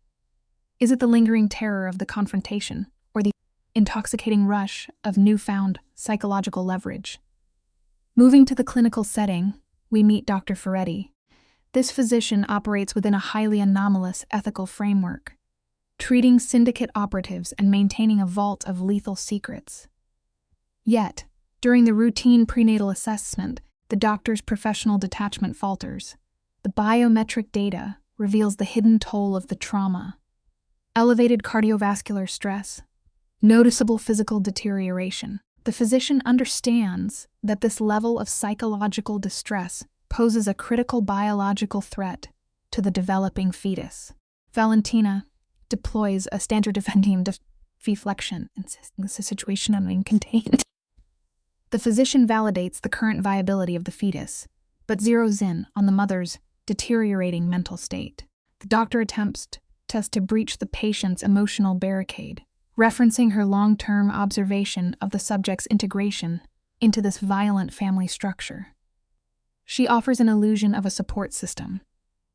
Is it the lingering terror of the confrontation, or the intoxicating rush of newfound psychological leverage? Moving to the clinical setting, we meet Dr. Ferretti. This physician operates within a highly anomalous ethical framework, treating syndicate operatives and maintaining a vault of lethal secrets. Yet, during the routine prenatal assessment, the doctor's professional detachment falters. The biometric data reveals the hidden toll of the trauma. Elevated cardiovascular stress, noticeable physical deterioration. The physician understands that this level of psychological distress poses a critical biological threat to the developing fetus. Valentina deploys a standard defending deflection, insisting the situation remain contained. The physician validates the current viability of the fetus, but zeroes in on the mother's deteriorating mental state. The doctor attempts to breach the patient's emotional barricade, referencing her long-term observation of the subject's integration into this violent family structure. She offers an illusion of a support system.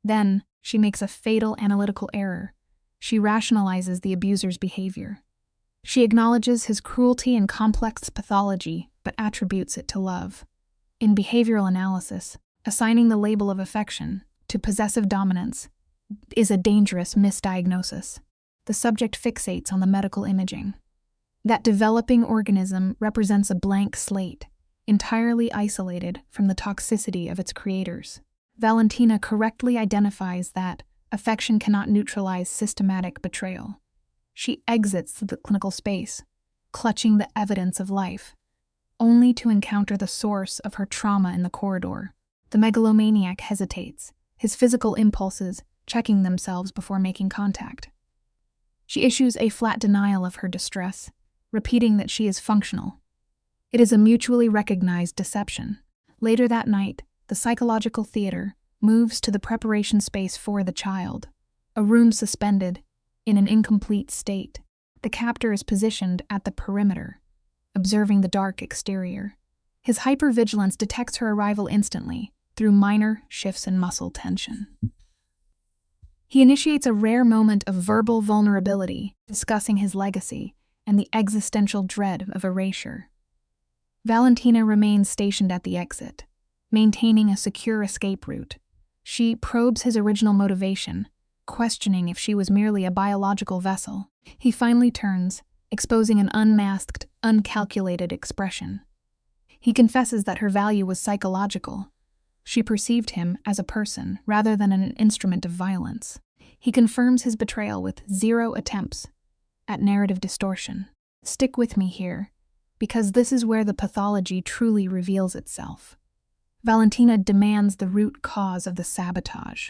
Then, she makes a fatal analytical error. She rationalizes the abuser's behavior. She acknowledges his cruelty and complex pathology, but attributes it to love. In behavioral analysis, assigning the label of affection to possessive dominance is a dangerous misdiagnosis. The subject fixates on the medical imaging. That developing organism represents a blank slate, entirely isolated from the toxicity of its creators. Valentina correctly identifies that affection cannot neutralize systematic betrayal. She exits the clinical space, clutching the evidence of life, only to encounter the source of her trauma in the corridor. The megalomaniac hesitates, his physical impulses checking themselves before making contact. She issues a flat denial of her distress, repeating that she is functional. It is a mutually recognized deception. Later that night, the psychological theater moves to the preparation space for the child, a room suspended in an incomplete state. The captor is positioned at the perimeter, observing the dark exterior. His hypervigilance detects her arrival instantly through minor shifts in muscle tension. He initiates a rare moment of verbal vulnerability, discussing his legacy and the existential dread of erasure. Valentina remains stationed at the exit, maintaining a secure escape route. She probes his original motivation, questioning if she was merely a biological vessel. He finally turns, exposing an unmasked, uncalculated expression. He confesses that her value was psychological. She perceived him as a person rather than an instrument of violence. He confirms his betrayal with 0 attempts at narrative distortion. Stick with me here, because this is where the pathology truly reveals itself. Valentina demands the root cause of the sabotage.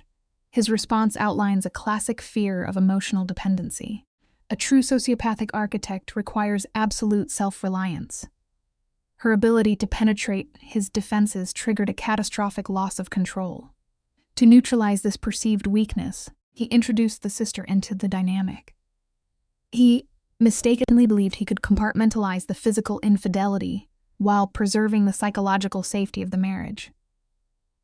His response outlines a classic fear of emotional dependency. A true sociopathic architect requires absolute self-reliance. Her ability to penetrate his defenses triggered a catastrophic loss of control. To neutralize this perceived weakness, he introduced the sister into the dynamic. He mistakenly believed he could compartmentalize the physical infidelity while preserving the psychological safety of the marriage.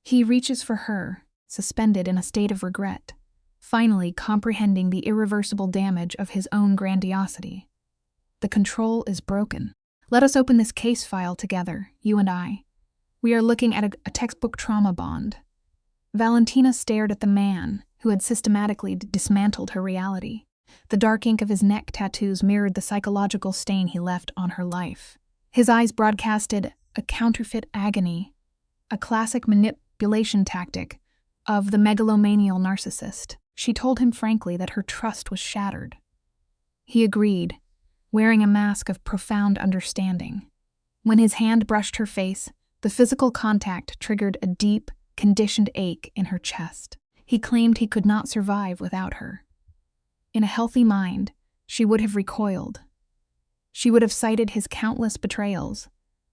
He reaches for her, suspended in a state of regret, finally comprehending the irreversible damage of his own grandiosity. The control is broken. Let us open this case file together, you and I. We are looking at a textbook trauma bond. Valentina stared at the man who had systematically dismantled her reality. The dark ink of his neck tattoos mirrored the psychological stain he left on her life. His eyes broadcasted a counterfeit agony, a classic manipulation tactic of the megalomaniacal narcissist. She told him frankly that her trust was shattered. He agreed, wearing a mask of profound understanding. When his hand brushed her face, the physical contact triggered a deep, conditioned ache in her chest. He claimed he could not survive without her. In a healthy mind, she would have recoiled. She would have cited his countless betrayals,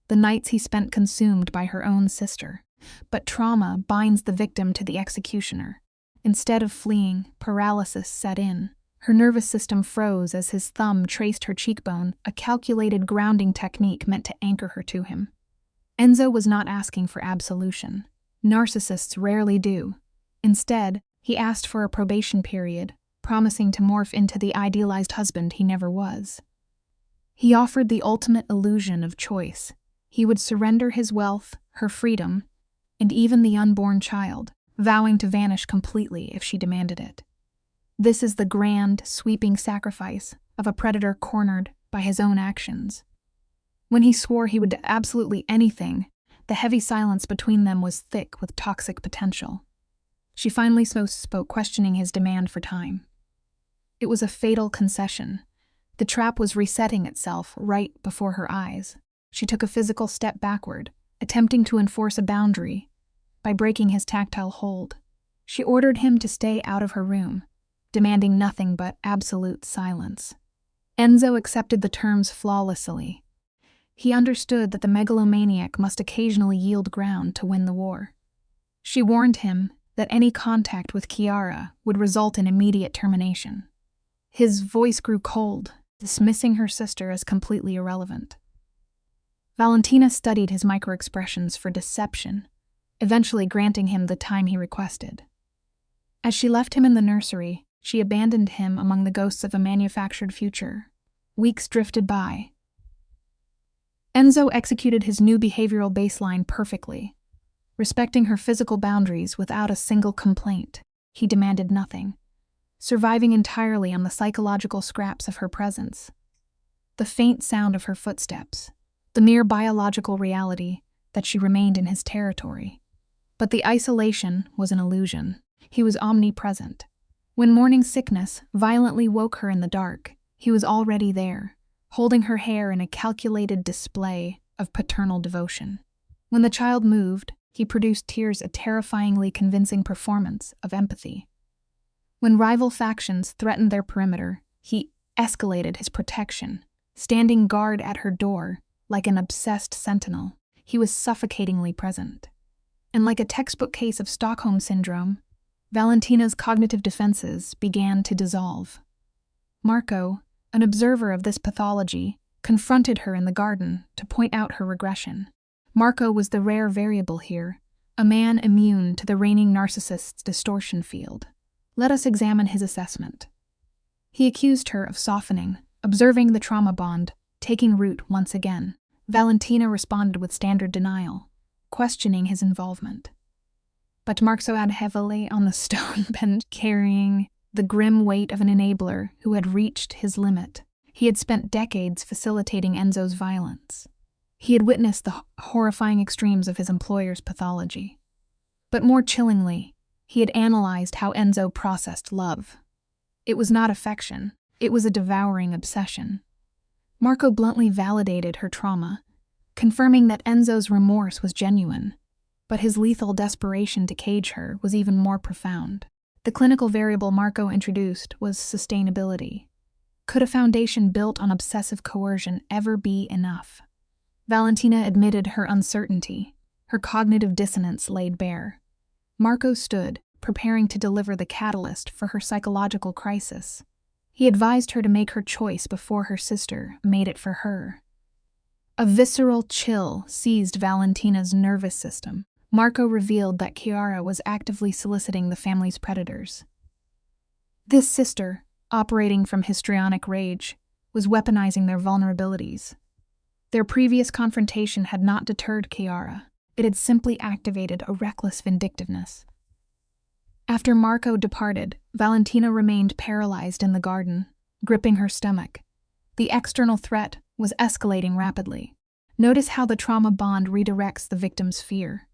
the nights he spent consumed by her own sister. But trauma binds the victim to the executioner. Instead of fleeing, paralysis set in. Her nervous system froze as his thumb traced her cheekbone, a calculated grounding technique meant to anchor her to him. Enzo was not asking for absolution. Narcissists rarely do. Instead, he asked for a probation period, promising to morph into the idealized husband he never was. He offered the ultimate illusion of choice. He would surrender his wealth, her freedom, and even the unborn child, vowing to vanish completely if she demanded it. This is the grand, sweeping sacrifice of a predator cornered by his own actions. When he swore he would do absolutely anything, the heavy silence between them was thick with toxic potential. She finally spoke, questioning his demand for time. It was a fatal concession. The trap was resetting itself right before her eyes. She took a physical step backward, attempting to enforce a boundary by breaking his tactile hold. She ordered him to stay out of her room, demanding nothing but absolute silence. Enzo accepted the terms flawlessly. He understood that the megalomaniac must occasionally yield ground to win the war. She warned him that any contact with Chiara would result in immediate termination. His voice grew cold, dismissing her sister as completely irrelevant. Valentina studied his microexpressions for deception, eventually granting him the time he requested. As she left him in the nursery, she abandoned him among the ghosts of a manufactured future. Weeks drifted by. Enzo executed his new behavioral baseline perfectly, respecting her physical boundaries without a single complaint. He demanded nothing, surviving entirely on the psychological scraps of her presence. The faint sound of her footsteps, the mere biological reality that she remained in his territory. But the isolation was an illusion. He was omnipresent. When morning sickness violently woke her in the dark, he was already there, holding her hair in a calculated display of paternal devotion. When the child moved, he produced tears, a terrifyingly convincing performance of empathy. When rival factions threatened their perimeter, he escalated his protection, standing guard at her door like an obsessed sentinel. He was suffocatingly present. And like a textbook case of Stockholm Syndrome, Valentina's cognitive defenses began to dissolve. Marco, an observer of this pathology, confronted her in the garden to point out her regression. Marco was the rare variable here, a man immune to the reigning narcissist's distortion field. Let us examine his assessment. He accused her of softening, observing the trauma bond taking root once again. Valentina responded with standard denial, questioning his involvement. But Marco had heavily on the stone bench, carrying the grim weight of an enabler who had reached his limit. He had spent decades facilitating Enzo's violence. He had witnessed the horrifying extremes of his employer's pathology. But more chillingly, he had analyzed how Enzo processed love. It was not affection, it was a devouring obsession. Marco bluntly validated her trauma, confirming that Enzo's remorse was genuine, but his lethal desperation to cage her was even more profound. The clinical variable Marco introduced was sustainability. Could a foundation built on obsessive coercion ever be enough? Valentina admitted her uncertainty, her cognitive dissonance laid bare. Marco stood, preparing to deliver the catalyst for her psychological crisis. He advised her to make her choice before her sister made it for her. A visceral chill seized Valentina's nervous system. Marco revealed that Chiara was actively soliciting the family's predators. This sister, operating from histrionic rage, was weaponizing their vulnerabilities. Their previous confrontation had not deterred Chiara. It had simply activated a reckless vindictiveness. After Marco departed, Valentina remained paralyzed in the garden, gripping her stomach. The external threat was escalating rapidly. Notice how the trauma bond redirects the victim's fear.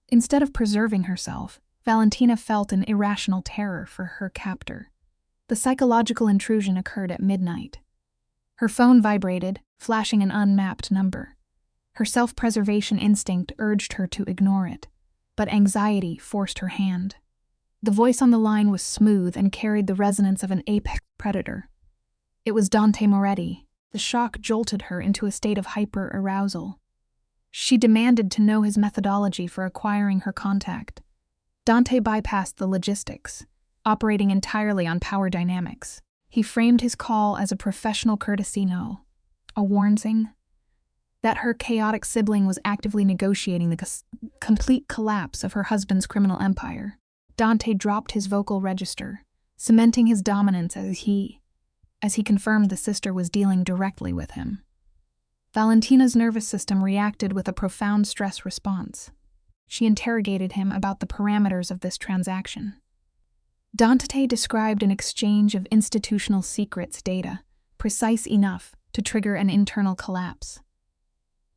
Instead of preserving herself, Valentina felt an irrational terror for her captor. The psychological intrusion occurred at midnight. Her phone vibrated, flashing an unmapped number. Her self-preservation instinct urged her to ignore it, but anxiety forced her hand. The voice on the line was smooth and carried the resonance of an apex predator. It was Dante Moretti. The shock jolted her into a state of hyper-arousal. She demanded to know his methodology for acquiring her contact. Dante bypassed the logistics, operating entirely on power dynamics. He framed his call as a professional courtesy note, a warning that her chaotic sibling was actively negotiating the complete collapse of her husband's criminal empire. Dante dropped his vocal register, cementing his dominance as he confirmed the sister was dealing directly with him. Valentina's nervous system reacted with a profound stress response. She interrogated him about the parameters of this transaction. Dante described an exchange of institutional secrets data, precise enough to trigger an internal collapse.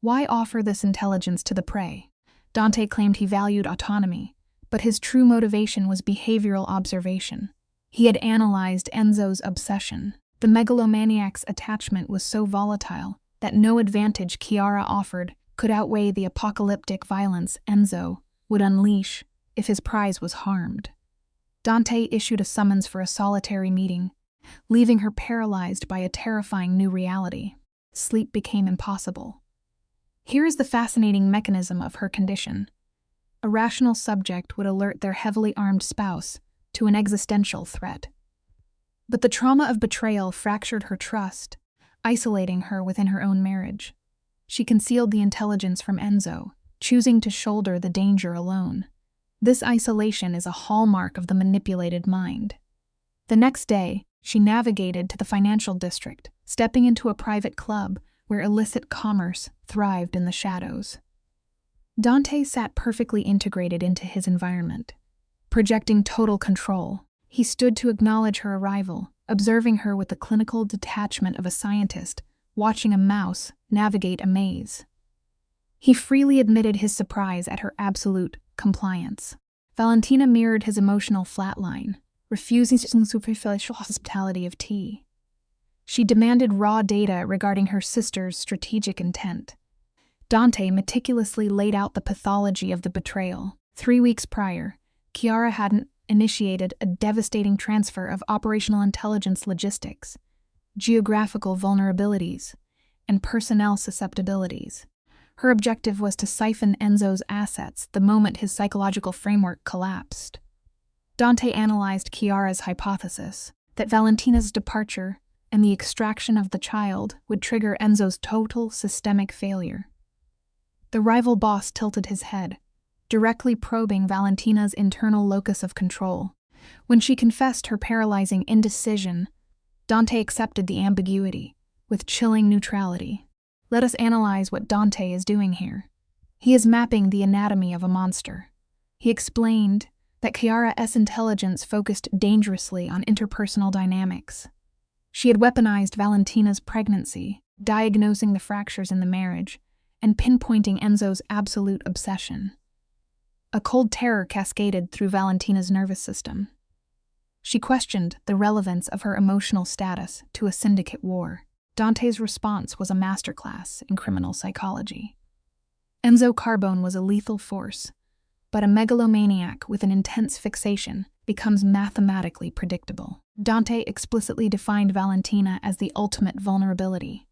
Why offer this intelligence to the prey? Dante claimed he valued autonomy, but his true motivation was behavioral observation. He had analyzed Enzo's obsession. The megalomaniac's attachment was so volatile that no advantage Chiara offered could outweigh the apocalyptic violence Enzo would unleash if his prize was harmed. Dante issued a summons for a solitary meeting, leaving her paralyzed by a terrifying new reality. Sleep became impossible. Here is the fascinating mechanism of her condition. A rational subject would alert their heavily armed spouse to an existential threat. But the trauma of betrayal fractured her trust, isolating her within her own marriage. She concealed the intelligence from Enzo, choosing to shoulder the danger alone. This isolation is a hallmark of the manipulated mind. The next day, she navigated to the financial district, stepping into a private club where illicit commerce thrived in the shadows. Dante sat perfectly integrated into his environment, projecting total control. He stood to acknowledge her arrival, observing her with the clinical detachment of a scientist watching a mouse navigate a maze. He freely admitted his surprise at her absolute compliance. Valentina mirrored his emotional flatline, refusing the superficial hospitality of tea. She demanded raw data regarding her sister's strategic intent. Dante meticulously laid out the pathology of the betrayal. 3 weeks prior, Chiara had initiated a devastating transfer of operational intelligence logistics, geographical vulnerabilities, and personnel susceptibilities. Her objective was to siphon Enzo's assets the moment his psychological framework collapsed. Dante analyzed Chiara's hypothesis that Valentina's departure and the extraction of the child would trigger Enzo's total systemic failure. The rival boss tilted his head, directly probing Valentina's internal locus of control. When she confessed her paralyzing indecision, Dante accepted the ambiguity with chilling neutrality. Let us analyze what Dante is doing here. He is mapping the anatomy of a monster. He explained that Chiara's intelligence focused dangerously on interpersonal dynamics. She had weaponized Valentina's pregnancy, diagnosing the fractures in the marriage, and pinpointing Enzo's absolute obsession. A cold terror cascaded through Valentina's nervous system. She questioned the relevance of her emotional status to a syndicate war. Dante's response was a masterclass in criminal psychology. Enzo Carbone was a lethal force, but a megalomaniac with an intense fixation becomes mathematically predictable. Dante explicitly defined Valentina as the ultimate vulnerability.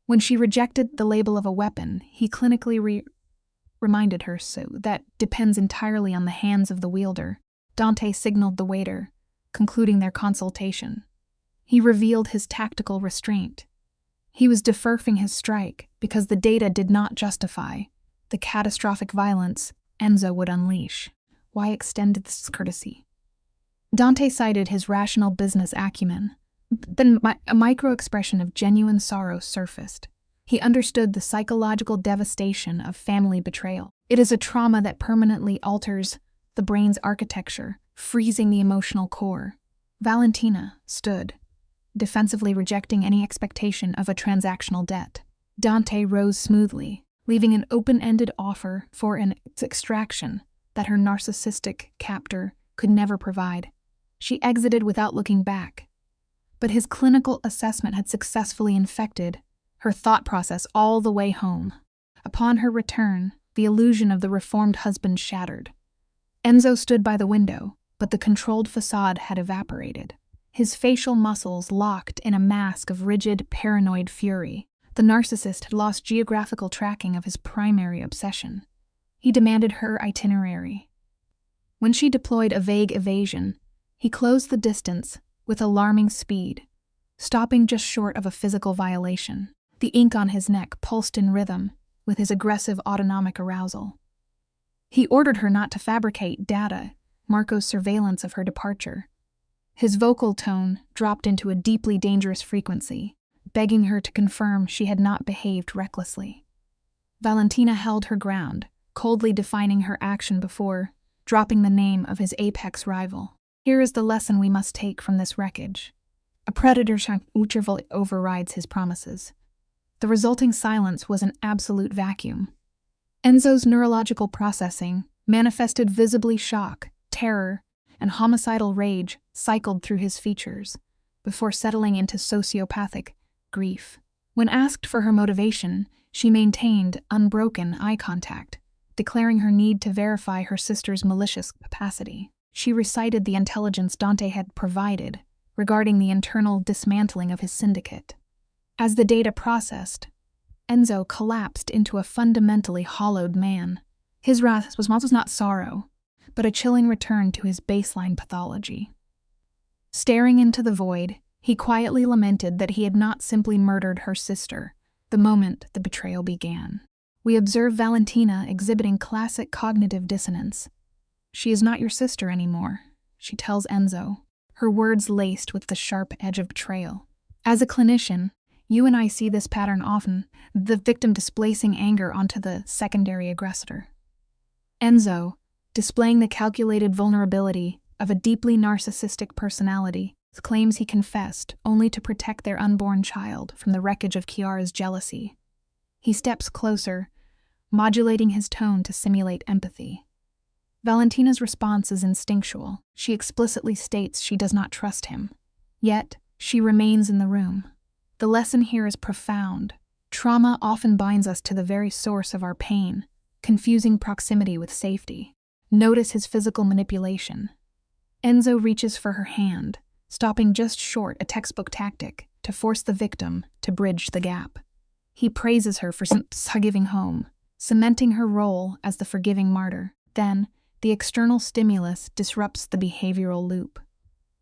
When she rejected the label of a weapon, he clinically reminded her so that depends entirely on the hands of the wielder. Dante signaled the waiter, concluding their consultation. He revealed his tactical restraint. He was deferring his strike because the data did not justify the catastrophic violence Enzo would unleash. Why extend this courtesy? Dante cited his rational business acumen. Then a micro-expression of genuine sorrow surfaced. He understood the psychological devastation of family betrayal. It is a trauma that permanently alters the brain's architecture, freezing the emotional core. Valentina stood, defensively rejecting any expectation of a transactional debt. Dante rose smoothly, leaving an open-ended offer for an extraction that her narcissistic captor could never provide. She exited without looking back. But his clinical assessment had successfully infected her thought process all the way home. Upon her return, the illusion of the reformed husband shattered. Enzo stood by the window, but the controlled facade had evaporated. His facial muscles locked in a mask of rigid, paranoid fury. The narcissist had lost geographical tracking of his primary obsession. He demanded her itinerary. When she deployed a vague evasion, he closed the distance with alarming speed, stopping just short of a physical violation. The ink on his neck pulsed in rhythm with his aggressive autonomic arousal. He ordered her not to fabricate data, Marco's surveillance of her departure. His vocal tone dropped into a deeply dangerous frequency, begging her to confirm she had not behaved recklessly. Valentina held her ground, coldly defining her action before dropping the name of his apex rival. Here is the lesson we must take from this wreckage. A predator's interval overrides his promises. The resulting silence was an absolute vacuum. Enzo's neurological processing manifested visibly shock, terror, and homicidal rage cycled through his features, before settling into sociopathic grief. When asked for her motivation, she maintained unbroken eye contact, declaring her need to verify her sister's malicious capacity. She recited the intelligence Dante had provided regarding the internal dismantling of his syndicate. As the data processed, Enzo collapsed into a fundamentally hollowed man. His wrath was not sorrow, but a chilling return to his baseline pathology. Staring into the void, he quietly lamented that he had not simply murdered her sister the moment the betrayal began. We observe Valentina exhibiting classic cognitive dissonance. She is not your sister anymore, she tells Enzo, her words laced with the sharp edge of betrayal. As a clinician, you and I see this pattern often, the victim displacing anger onto the secondary aggressor. Enzo, displaying the calculated vulnerability of a deeply narcissistic personality, claims he confessed only to protect their unborn child from the wreckage of Chiara's jealousy. He steps closer, modulating his tone to simulate empathy. Valentina's response is instinctual. She explicitly states she does not trust him. Yet, she remains in the room. The lesson here is profound. Trauma often binds us to the very source of our pain, confusing proximity with safety. Notice his physical manipulation. Enzo reaches for her hand, stopping just short a textbook tactic to force the victim to bridge the gap. He praises her for giving home, cementing her role as the forgiving martyr. Then, the external stimulus disrupts the behavioral loop.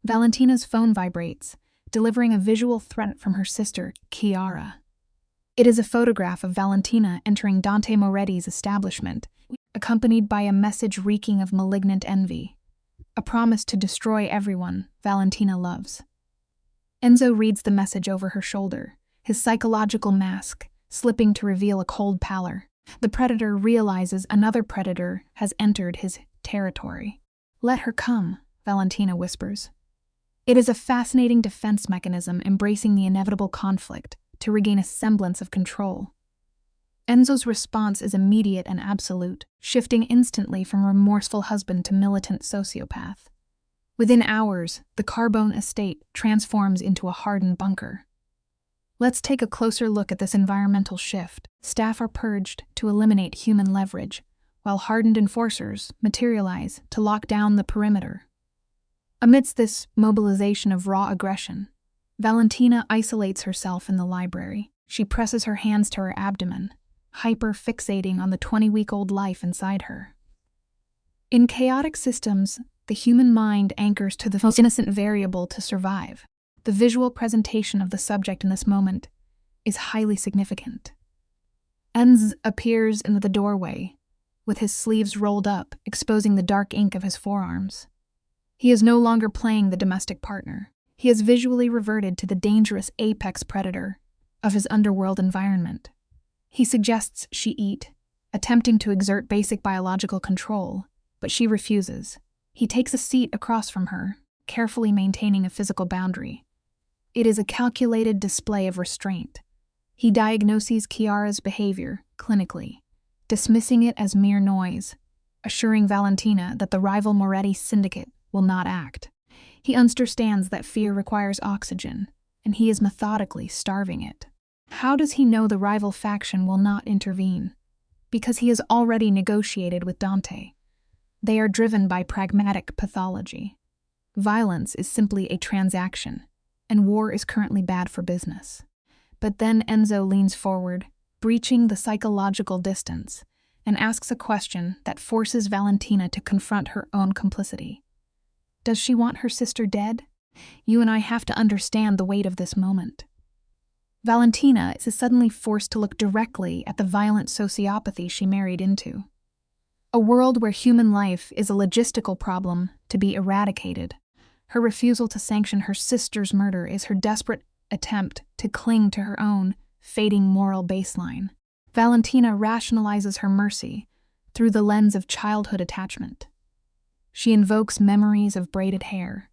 Valentina's phone vibrates, delivering a visual threat from her sister, Chiara. It is a photograph of Valentina entering Dante Moretti's establishment, accompanied by a message reeking of malignant envy, a promise to destroy everyone Valentina loves. Enzo reads the message over her shoulder, his psychological mask slipping to reveal a cold pallor. The predator realizes another predator has entered his territory. "Let her come," Valentina whispers. It is a fascinating defense mechanism embracing the inevitable conflict to regain a semblance of control. Enzo's response is immediate and absolute, shifting instantly from remorseful husband to militant sociopath. Within hours, the Carbone estate transforms into a hardened bunker. Let's take a closer look at this environmental shift. Staff are purged to eliminate human leverage, while hardened enforcers materialize to lock down the perimeter. Amidst this mobilization of raw aggression, Valentina isolates herself in the library. She presses her hands to her abdomen, hyper-fixating on the 20-week-old life inside her. In chaotic systems, the human mind anchors to the most innocent variable to survive. The visual presentation of the subject in this moment is highly significant. Enz appears in the doorway, with his sleeves rolled up, exposing the dark ink of his forearms. He is no longer playing the domestic partner. He has visually reverted to the dangerous apex predator of his underworld environment. He suggests she eat, attempting to exert basic biological control, but she refuses. He takes a seat across from her, carefully maintaining a physical boundary. It is a calculated display of restraint. He diagnoses Chiara's behavior clinically, dismissing it as mere noise, assuring Valentina that the rival Moretti syndicate will not act. He understands that fear requires oxygen, and he is methodically starving it. How does he know the rival faction will not intervene? Because he has already negotiated with Dante. They are driven by pragmatic pathology. Violence is simply a transaction, and war is currently bad for business. But then Enzo leans forward, breaching the psychological distance, and asks a question that forces Valentina to confront her own complicity. Does she want her sister dead? You and I have to understand the weight of this moment. Valentina is suddenly forced to look directly at the violent sociopathy she married into. A world where human life is a logistical problem to be eradicated. Her refusal to sanction her sister's murder is her desperate attempt to cling to her own fading moral baseline. Valentina rationalizes her mercy through the lens of childhood attachment. She invokes memories of braided hair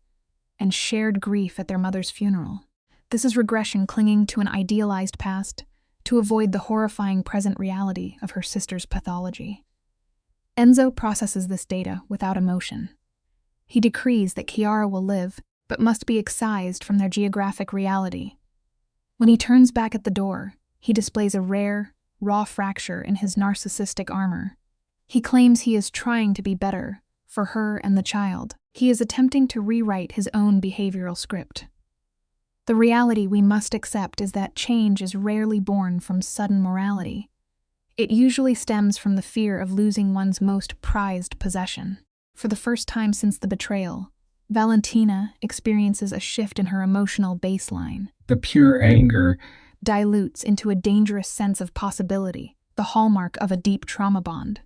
and shared grief at their mother's funeral. This is regression clinging to an idealized past to avoid the horrifying present reality of her sister's pathology. Enzo processes this data without emotion. He decrees that Chiara will live, but must be excised from their geographic reality. When he turns back at the door, he displays a rare, raw fracture in his narcissistic armor. He claims he is trying to be better for her and the child. He is attempting to rewrite his own behavioral script. The reality we must accept is that change is rarely born from sudden morality. It usually stems from the fear of losing one's most prized possession. For the first time since the betrayal, Valentina experiences a shift in her emotional baseline. The pure anger Dilutes into a dangerous sense of possibility, the hallmark of a deep trauma bond.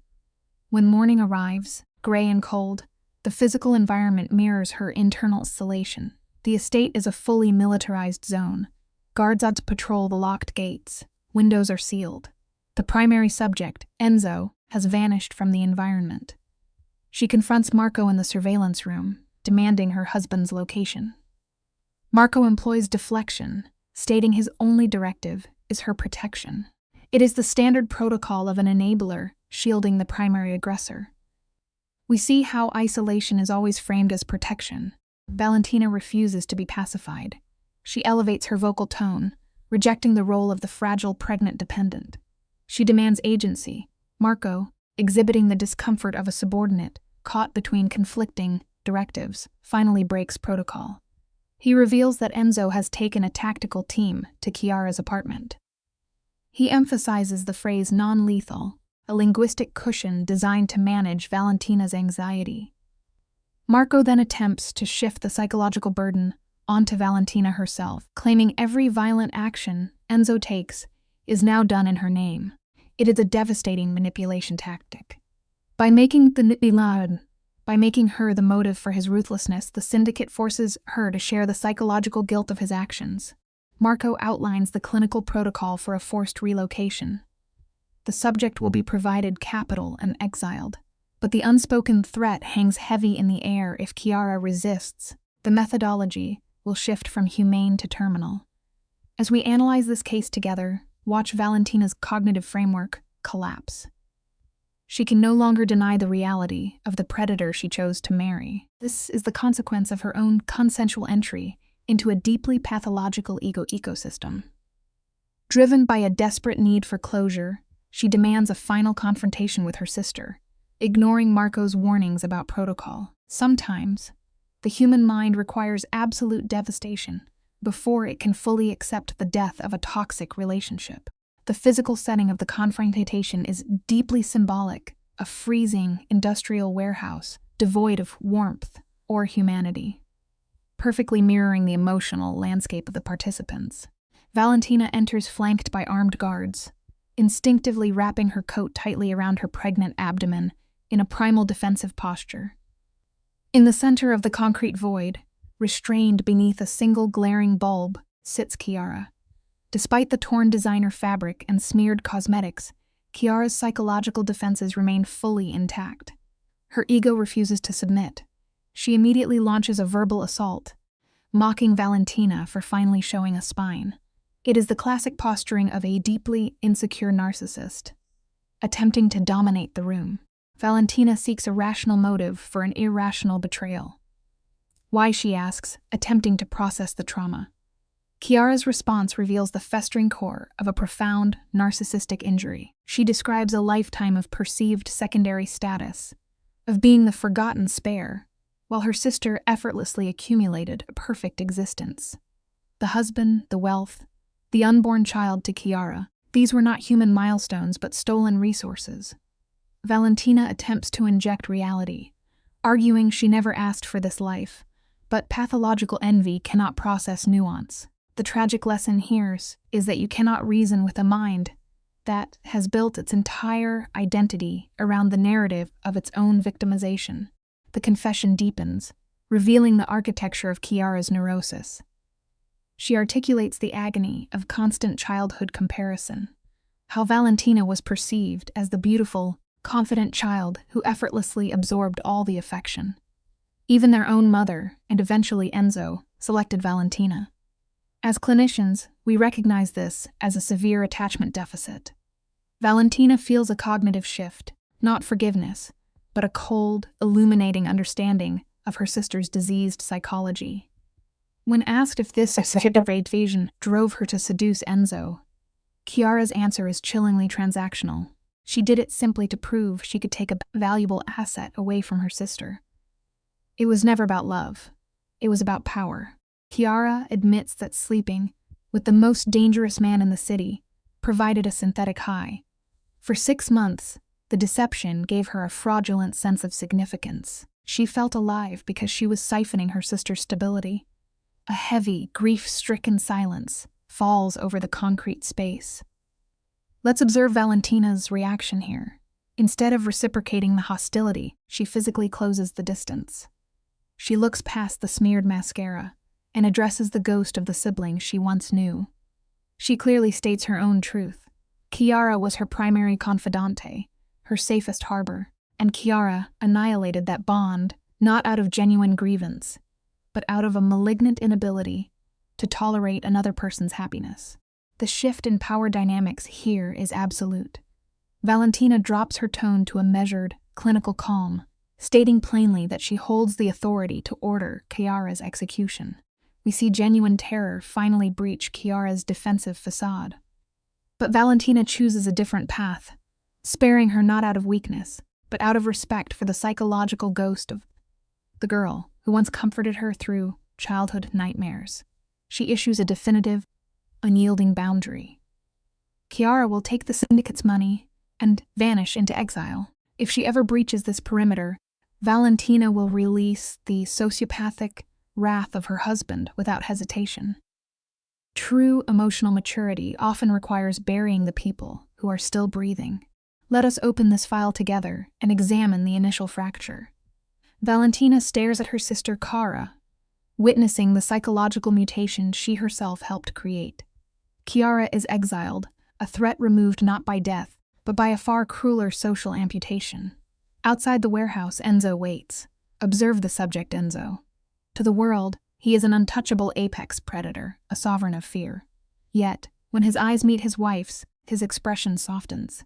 When morning arrives, gray and cold, the physical environment mirrors her internal isolation. The estate is a fully militarized zone. Guards patrol the locked gates. Windows are sealed. The primary subject, Enzo, has vanished from the environment. She confronts Marco in the surveillance room, demanding her husband's location. Marco employs deflection, stating his only directive is her protection. It is the standard protocol of an enabler shielding the primary aggressor. We see how isolation is always framed as protection. Valentina refuses to be pacified. She elevates her vocal tone, rejecting the role of the fragile pregnant dependent. She demands agency, Marco exhibiting the discomfort of a subordinate caught between conflicting directives, finally breaks protocol. He reveals that Enzo has taken a tactical team to Chiara's apartment. He emphasizes the phrase non-lethal, a linguistic cushion designed to manage Valentina's anxiety. Marco then attempts to shift the psychological burden onto Valentina herself, claiming every violent action Enzo takes is now done in her name. It is a devastating manipulation tactic. By making her the motive for his ruthlessness, the syndicate forces her to share the psychological guilt of his actions. Marco outlines the clinical protocol for a forced relocation. The subject will be provided capital and exiled, but the unspoken threat hangs heavy in the air if Chiara resists. The methodology will shift from humane to terminal. As we analyze this case together, watch Valentina's cognitive framework collapse. She can no longer deny the reality of the predator she chose to marry. This is the consequence of her own consensual entry into a deeply pathological ecosystem. Driven by a desperate need for closure, she demands a final confrontation with her sister, ignoring Marco's warnings about protocol. Sometimes, the human mind requires absolute devastation before it can fully accept the death of a toxic relationship. The physical setting of the confrontation is deeply symbolic, a freezing industrial warehouse devoid of warmth or humanity, perfectly mirroring the emotional landscape of the participants. Valentina enters flanked by armed guards, instinctively wrapping her coat tightly around her pregnant abdomen in a primal defensive posture. In the center of the concrete void, restrained beneath a single glaring bulb, sits Chiara. Despite the torn designer fabric and smeared cosmetics, Chiara's psychological defenses remain fully intact. Her ego refuses to submit. She immediately launches a verbal assault, mocking Valentina for finally showing a spine. It is the classic posturing of a deeply insecure narcissist, attempting to dominate the room. Valentina seeks a rational motive for an irrational betrayal. Why, she asks, attempting to process the trauma. Chiara's response reveals the festering core of a profound narcissistic injury. She describes a lifetime of perceived secondary status, of being the forgotten spare, while her sister effortlessly accumulated a perfect existence. The husband, the wealth, the unborn child to Chiara, these were not human milestones but stolen resources. Valentina attempts to inject reality, arguing she never asked for this life, but pathological envy cannot process nuance. The tragic lesson here is that you cannot reason with a mind that has built its entire identity around the narrative of its own victimization. The confession deepens, revealing the architecture of Chiara's neurosis. She articulates the agony of constant childhood comparison, how Valentina was perceived as the beautiful, confident child who effortlessly absorbed all the affection. Even their own mother, and eventually Enzo, selected Valentina. As clinicians, we recognize this as a severe attachment deficit. Valentina feels a cognitive shift, not forgiveness, but a cold, illuminating understanding of her sister's diseased psychology. When asked if this vision drove her to seduce Enzo, Chiara's answer is chillingly transactional. She did it simply to prove she could take a valuable asset away from her sister. It was never about love. It was about power. Chiara admits that sleeping with the most dangerous man in the city provided a synthetic high. For 6 months, the deception gave her a fraudulent sense of significance. She felt alive because she was siphoning her sister's stability. A heavy, grief-stricken silence falls over the concrete space. Let's observe Valentina's reaction here. Instead of reciprocating the hostility, she physically closes the distance. She looks past the smeared mascara and addresses the ghost of the sibling she once knew. She clearly states her own truth. Chiara was her primary confidante, her safest harbor, and Chiara annihilated that bond not out of genuine grievance, but out of a malignant inability to tolerate another person's happiness. The shift in power dynamics here is absolute. Valentina drops her tone to a measured, clinical calm, stating plainly that she holds the authority to order Chiara's execution. We see genuine terror finally breach Chiara's defensive facade. But Valentina chooses a different path, sparing her not out of weakness, but out of respect for the psychological ghost of the girl who once comforted her through childhood nightmares. She issues a definitive, unyielding boundary. Chiara will take the syndicate's money and vanish into exile. If she ever breaches this perimeter, Valentina will release the sociopathic wrath of her husband without hesitation. True emotional maturity often requires burying the people who are still breathing. Let us open this file together and examine the initial fracture. Valentina stares at her sister Cara, witnessing the psychological mutation she herself helped create. Chiara is exiled, a threat removed not by death, but by a far crueler social amputation. Outside the warehouse, Enzo waits. Observe the subject, Enzo. To the world, he is an untouchable apex predator, a sovereign of fear. Yet, when his eyes meet his wife's, his expression softens.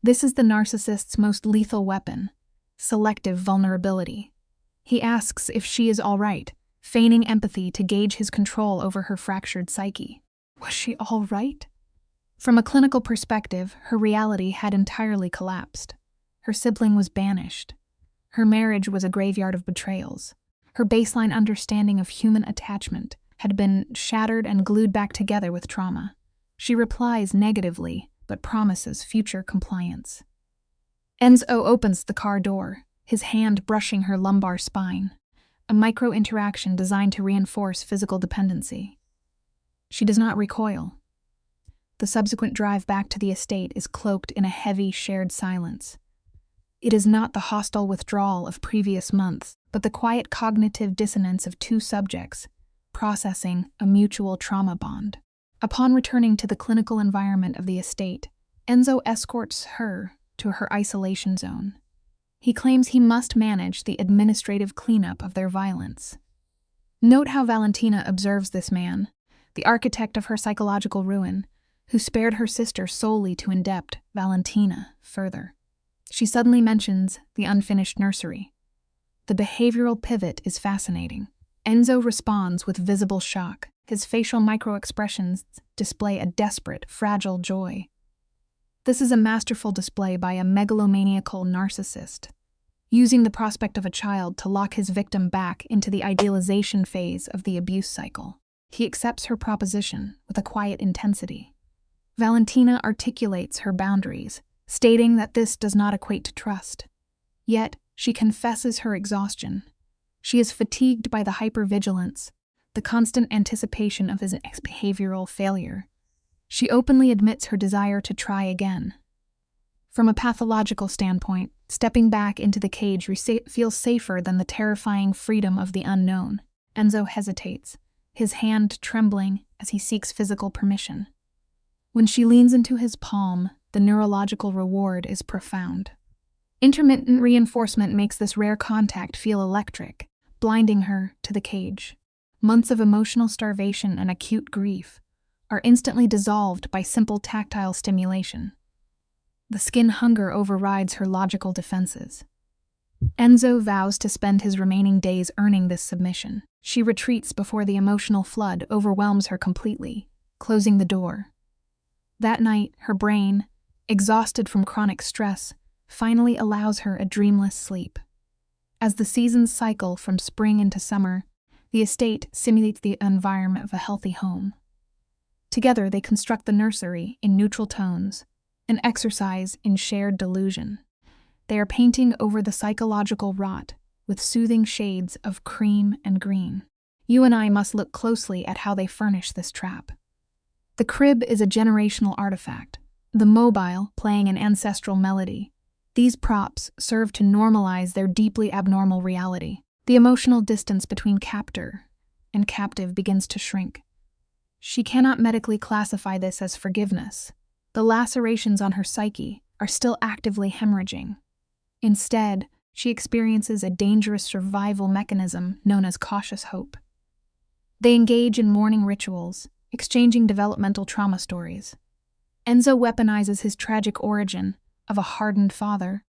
This is the narcissist's most lethal weapon, selective vulnerability. He asks if she is all right, feigning empathy to gauge his control over her fractured psyche. Was she all right? From a clinical perspective, her reality had entirely collapsed. Her sibling was banished. Her marriage was a graveyard of betrayals. Her baseline understanding of human attachment had been shattered and glued back together with trauma. She replies negatively, but promises future compliance. Enzo opens the car door, his hand brushing her lumbar spine, a micro-interaction designed to reinforce physical dependency. She does not recoil. The subsequent drive back to the estate is cloaked in a heavy, shared silence. It is not the hostile withdrawal of previous months, but the quiet cognitive dissonance of two subjects, processing a mutual trauma bond. Upon returning to the clinical environment of the estate, Enzo escorts her to her isolation zone. He claims he must manage the administrative cleanup of their violence. Note how Valentina observes this man, the architect of her psychological ruin, who spared her sister solely to indept Valentina further. She suddenly mentions the unfinished nursery. The behavioral pivot is fascinating. Enzo responds with visible shock. His facial micro-expressions display a desperate, fragile joy. This is a masterful display by a megalomaniacal narcissist, using the prospect of a child to lock his victim back into the idealization phase of the abuse cycle. He accepts her proposition with a quiet intensity. Valentina articulates her boundaries, stating that this does not equate to trust. Yet, she confesses her exhaustion. She is fatigued by the hypervigilance, the constant anticipation of his behavioral failure. She openly admits her desire to try again. From a pathological standpoint, stepping back into the cage feels safer than the terrifying freedom of the unknown. Enzo hesitates, his hand trembling as he seeks physical permission. When she leans into his palm, the neurological reward is profound. Intermittent reinforcement makes this rare contact feel electric, blinding her to the cage. Months of emotional starvation and acute grief are instantly dissolved by simple tactile stimulation. The skin hunger overrides her logical defenses. Enzo vows to spend his remaining days earning this submission. She retreats before the emotional flood overwhelms her completely, closing the door. That night, her brain, exhausted from chronic stress, finally allows her a dreamless sleep. As the seasons cycle from spring into summer, the estate simulates the environment of a healthy home. Together, they construct the nursery in neutral tones, an exercise in shared delusion. They are painting over the psychological rot with soothing shades of cream and green. You and I must look closely at how they furnish this trap. The crib is a generational artifact, the mobile playing an ancestral melody. These props serve to normalize their deeply abnormal reality. The emotional distance between captor and captive begins to shrink. She cannot medically classify this as forgiveness. The lacerations on her psyche are still actively hemorrhaging. Instead, she experiences a dangerous survival mechanism known as cautious hope. They engage in mourning rituals, exchanging developmental trauma stories. Enzo weaponizes his tragic origin of a hardened father,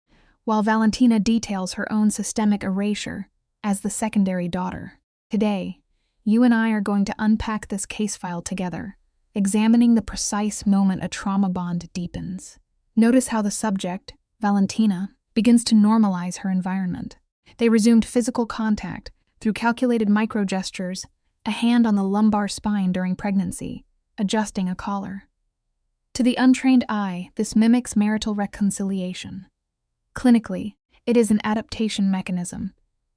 while Valentina details her own systemic erasure as the secondary daughter. Today, you and I are going to unpack this case file together, examining the precise moment a trauma bond deepens. Notice how the subject, Valentina, begins to normalize her environment. They resumed physical contact through calculated micro-gestures, a hand on the lumbar spine during pregnancy, adjusting a collar. To the untrained eye, this mimics marital reconciliation. Clinically, it is an adaptation mechanism.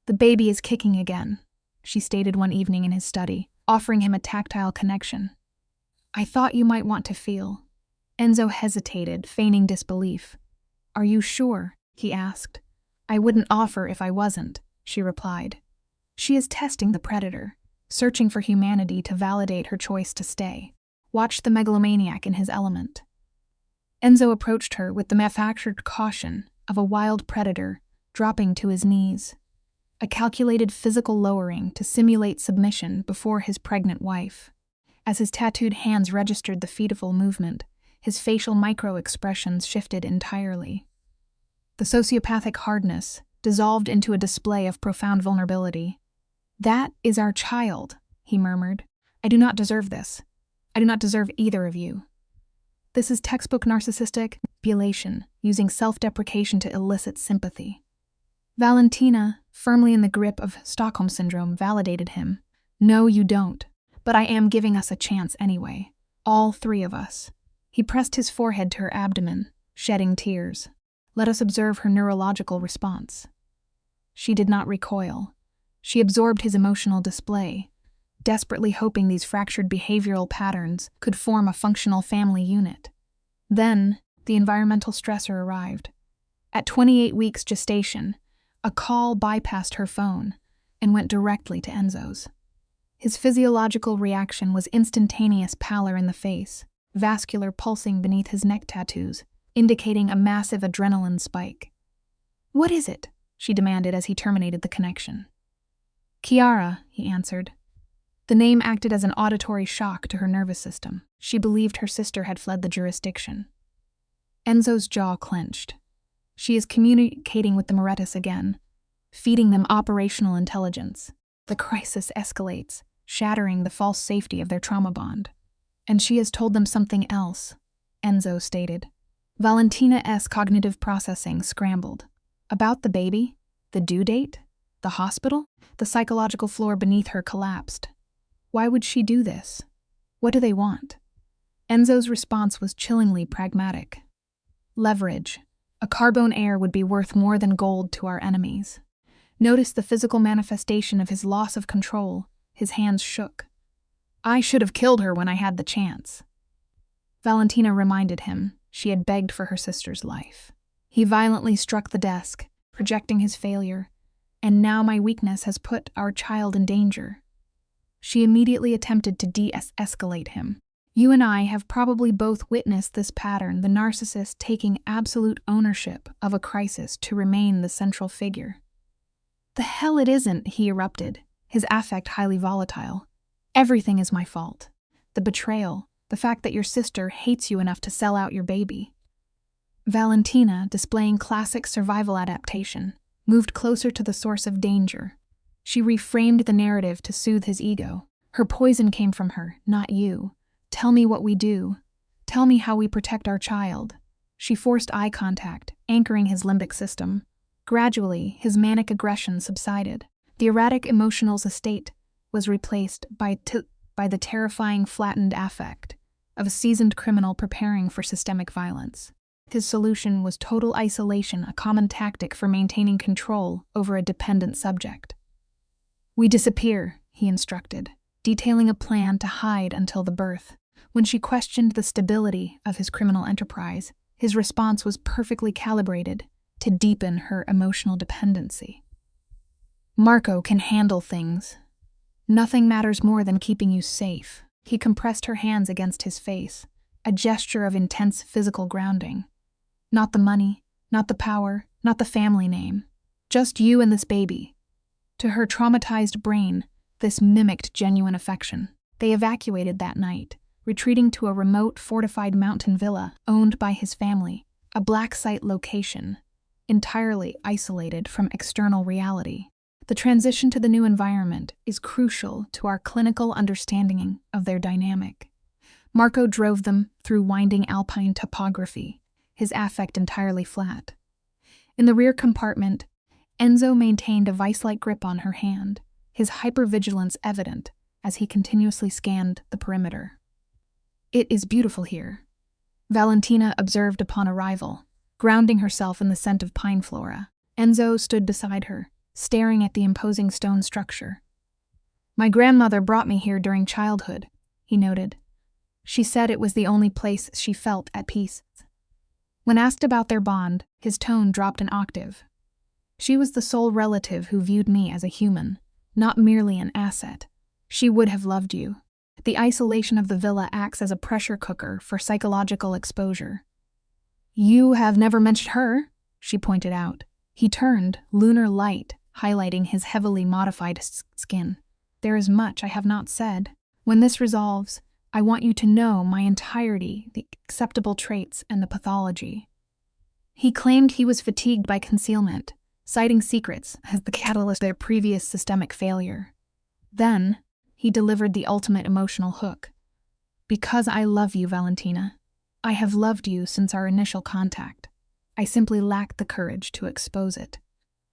"The baby is kicking again," she stated one evening in his study, offering him a tactile connection. "I thought you might want to feel." Enzo hesitated, feigning disbelief. "Are you sure?" he asked. "I wouldn't offer if I wasn't," she replied. She is testing the predator, searching for humanity to validate her choice to stay. Watch the megalomaniac in his element. Enzo approached her with the manufactured caution of a wild predator, dropping to his knees. A calculated physical lowering to simulate submission before his pregnant wife. As his tattooed hands registered the fetal movement, his facial micro-expressions shifted entirely. The sociopathic hardness dissolved into a display of profound vulnerability. "That is our child," he murmured. "I do not deserve this. I do not deserve either of you." This is textbook narcissistic manipulation, using self-deprecation to elicit sympathy. Valentina, firmly in the grip of Stockholm Syndrome, validated him. "No, you don't. But I am giving us a chance anyway. All three of us." He pressed his forehead to her abdomen, shedding tears. "Let us observe her neurological response." She did not recoil. She absorbed his emotional display, desperately hoping these fractured behavioral patterns could form a functional family unit. Then, the environmental stressor arrived. At 28 weeks gestation, a call bypassed her phone and went directly to Enzo's. His physiological reaction was instantaneous pallor in the face, vascular pulsing beneath his neck tattoos, indicating a massive adrenaline spike. "What is it?" she demanded as he terminated the connection. "Chiara," he answered. The name acted as an auditory shock to her nervous system. She believed her sister had fled the jurisdiction. Enzo's jaw clenched. She is communicating with the Morettas again, feeding them operational intelligence. The crisis escalates, shattering the false safety of their trauma bond. "And she has told them something else," Enzo stated. Valentina's cognitive processing scrambled. About the baby? The due date? The hospital? The psychological floor beneath her collapsed. Why would she do this? What do they want? Enzo's response was chillingly pragmatic. "Leverage. A carbone heir would be worth more than gold to our enemies." Notice the physical manifestation of his loss of control. His hands shook. "I should have killed her when I had the chance." Valentina reminded him she had begged for her sister's life. He violently struck the desk, projecting his failure. "And now my weakness has put our child in danger." She immediately attempted to de-escalate him. "You and I have probably both witnessed this pattern, the narcissist taking absolute ownership of a crisis to remain the central figure." "The hell it isn't," he erupted, his affect highly volatile. "Everything is my fault. The betrayal, the fact that your sister hates you enough to sell out your baby." Valentina, displaying classic survival adaptation, moved closer to the source of danger. She reframed the narrative to soothe his ego. "Her poison came from her, not you. Tell me what we do. Tell me how we protect our child." She forced eye contact, anchoring his limbic system. Gradually, his manic aggression subsided. The erratic emotional state was replaced by the terrifying flattened affect of a seasoned criminal preparing for systemic violence. His solution was total isolation, a common tactic for maintaining control over a dependent subject. "We disappear," he instructed, detailing a plan to hide until the birth. When she questioned the stability of his criminal enterprise, his response was perfectly calibrated to deepen her emotional dependency. "Marco can handle things. Nothing matters more than keeping you safe." He compressed her hands against his face, a gesture of intense physical grounding. "Not the money, not the power, not the family name. Just you and this baby." To her traumatized brain, this mimicked genuine affection. They evacuated that night, retreating to a remote, fortified mountain villa owned by his family, a black site location, entirely isolated from external reality. The transition to the new environment is crucial to our clinical understanding of their dynamic. Marco drove them through winding alpine topography, his affect entirely flat. In the rear compartment, Enzo maintained a vice-like grip on her hand, his hypervigilance evident as he continuously scanned the perimeter. "It is beautiful here," Valentina observed upon arrival, grounding herself in the scent of pine flora. Enzo stood beside her, staring at the imposing stone structure. "My grandmother brought me here during childhood," he noted. "She said it was the only place she felt at peace." When asked about their bond, his tone dropped an octave. "She was the sole relative who viewed me as a human, not merely an asset. She would have loved you. The isolation of the villa acts as a pressure cooker for psychological exposure." "You have never mentioned her," she pointed out. He turned, lunar light highlighting his heavily modified skin. "There is much I have not said. When this resolves, I want you to know my entirety, the acceptable traits, and the pathology." He claimed he was fatigued by concealment, citing secrets as the catalyst of their previous systemic failure. Then, he delivered the ultimate emotional hook. "Because I love you, Valentina. I have loved you since our initial contact. I simply lacked the courage to expose it."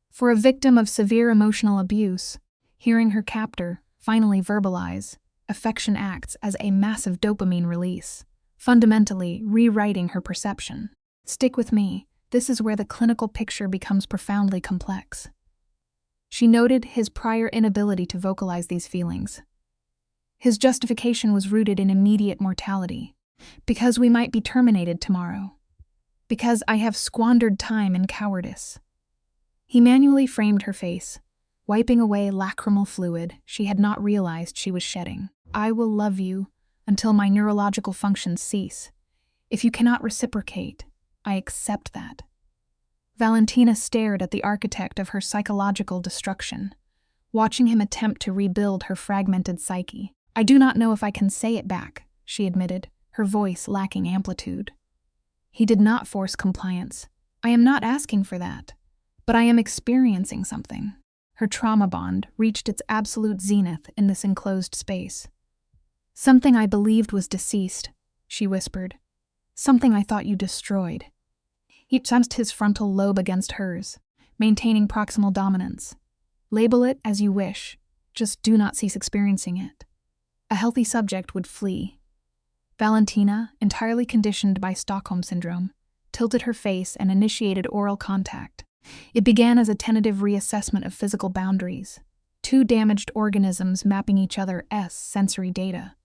For a victim of severe emotional abuse, hearing her captor finally verbalize, affection acts as a massive dopamine release, fundamentally rewriting her perception. "Stick with me. This is where the clinical picture becomes profoundly complex." She noted his prior inability to vocalize these feelings. His justification was rooted in immediate mortality. "Because we might be terminated tomorrow. Because I have squandered time in cowardice." He manually framed her face, wiping away lacrimal fluid she had not realized she was shedding. "I will love you until my neurological functions cease. If you cannot reciprocate, I accept that." Valentina stared at the architect of her psychological destruction, watching him attempt to rebuild her fragmented psyche. "I do not know if I can say it back," she admitted, her voice lacking amplitude. He did not force compliance. "I am not asking for that, but I am experiencing something." Her trauma bond reached its absolute zenith in this enclosed space. "Something I believed was deceased," she whispered. "Something I thought you destroyed." He sensed his frontal lobe against hers, maintaining proximal dominance. "Label it as you wish, just do not cease experiencing it." A healthy subject would flee. Valentina, entirely conditioned by Stockholm Syndrome, tilted her face and initiated oral contact. It began as a tentative reassessment of physical boundaries, two damaged organisms mapping each other's sensory data.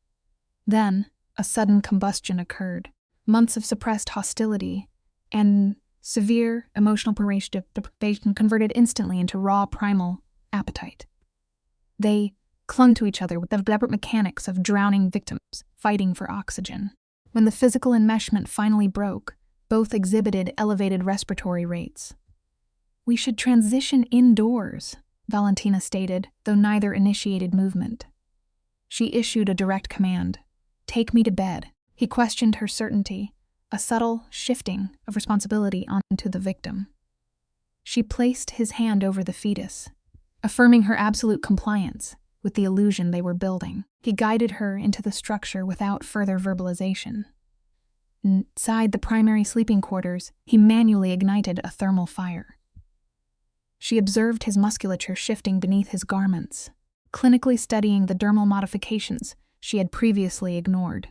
Then, a sudden combustion occurred. Months of suppressed hostility and severe emotional deprivation converted instantly into raw primal appetite. They clung to each other with the deliberate mechanics of drowning victims fighting for oxygen. When the physical enmeshment finally broke, both exhibited elevated respiratory rates. "We should transition indoors," Valentina stated, though neither initiated movement. She issued a direct command. "Take me to bed." He questioned her certainty, a subtle shifting of responsibility onto the victim. She placed his hand over the fetus, affirming her absolute compliance with the illusion they were building. He guided her into the structure without further verbalization. Inside the primary sleeping quarters, he manually ignited a thermal fire. She observed his musculature shifting beneath his garments, clinically studying the dermal modifications she had previously ignored.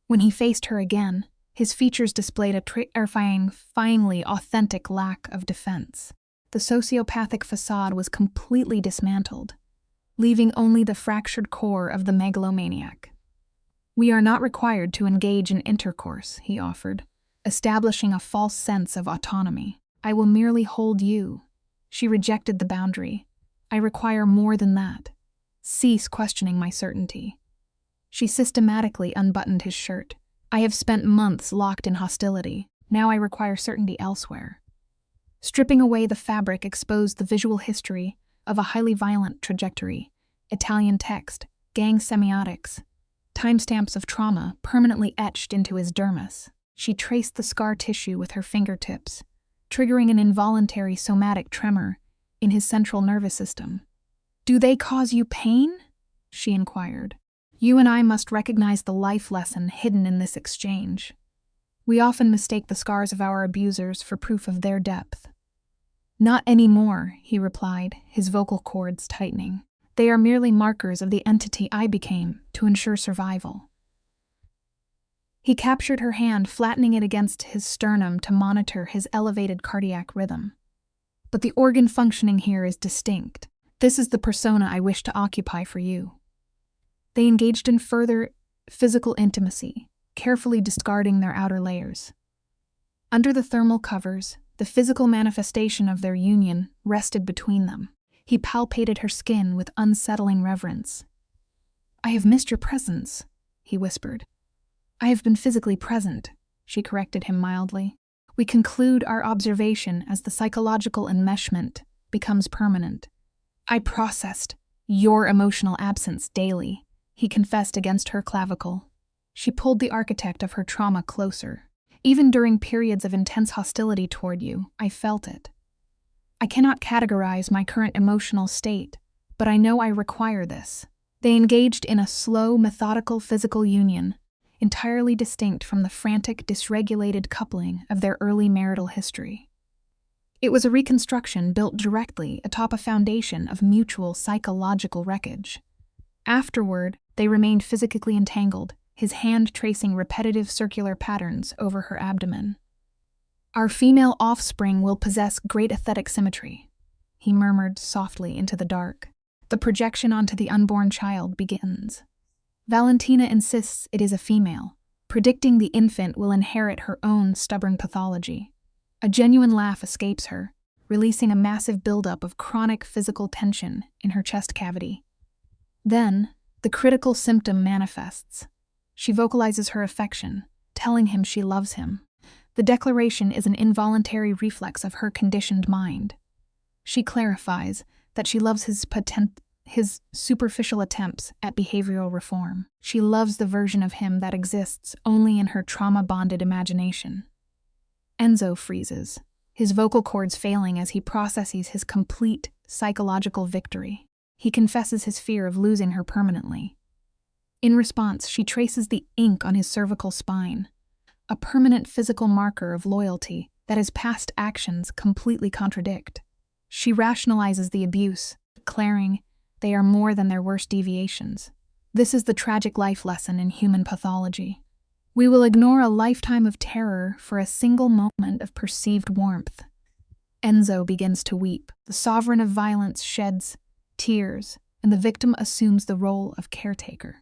When he faced her again, his features displayed a terrifyingly authentic lack of defense. The sociopathic facade was completely dismantled, leaving only the fractured core of the megalomaniac. "We are not required to engage in intercourse," he offered, establishing a false sense of autonomy. "I will merely hold you." She rejected the boundary. "I require more than that. Cease questioning my certainty." She systematically unbuttoned his shirt. "I have spent months locked in hostility. Now I require certainty elsewhere." Stripping away the fabric exposed the visual history of a highly violent trajectory, Italian text, gang semiotics, timestamps of trauma permanently etched into his dermis. She traced the scar tissue with her fingertips, triggering an involuntary somatic tremor in his central nervous system. "Do they cause you pain?" she inquired. "You and I must recognize the life lesson hidden in this exchange. We often mistake the scars of our abusers for proof of their depth." Not anymore, he replied, his vocal cords tightening. They are merely markers of the entity I became to ensure survival. He captured her hand, flattening it against his sternum to monitor his elevated cardiac rhythm. But the organ functioning here is distinct. This is the persona I wish to occupy for you. They engaged in further physical intimacy, carefully discarding their outer layers. Under the thermal covers, the physical manifestation of their union rested between them. He palpated her skin with unsettling reverence. I have missed your presence, he whispered. I have been physically present, she corrected him mildly. We conclude our observation as the psychological enmeshment becomes permanent. I processed your emotional absence daily, he confessed against her clavicle. She pulled the architect of her trauma closer. Even during periods of intense hostility toward you, I felt it. I cannot categorize my current emotional state, but I know I require this. They engaged in a slow, methodical physical union, entirely distinct from the frantic, dysregulated coupling of their early marital history. It was a reconstruction built directly atop a foundation of mutual psychological wreckage. Afterward, they remained physically entangled, his hand tracing repetitive circular patterns over her abdomen. Our female offspring will possess great aesthetic symmetry, he murmured softly into the dark. The projection onto the unborn child begins. Valentina insists it is a female, predicting the infant will inherit her own stubborn pathology. A genuine laugh escapes her, releasing a massive buildup of chronic physical tension in her chest cavity. Then, the critical symptom manifests. She vocalizes her affection, telling him she loves him. The declaration is an involuntary reflex of her conditioned mind. She clarifies that she loves his superficial attempts at behavioral reform. She loves the version of him that exists only in her trauma-bonded imagination. Enzo freezes, his vocal cords failing as he processes his complete psychological victory. He confesses his fear of losing her permanently. In response, she traces the ink on his cervical spine, a permanent physical marker of loyalty that his past actions completely contradict. She rationalizes the abuse, declaring they are more than their worst deviations. This is the tragic life lesson in human pathology. We will ignore a lifetime of terror for a single moment of perceived warmth. Enzo begins to weep. The sovereign of violence sheds tears, and the victim assumes the role of caretaker.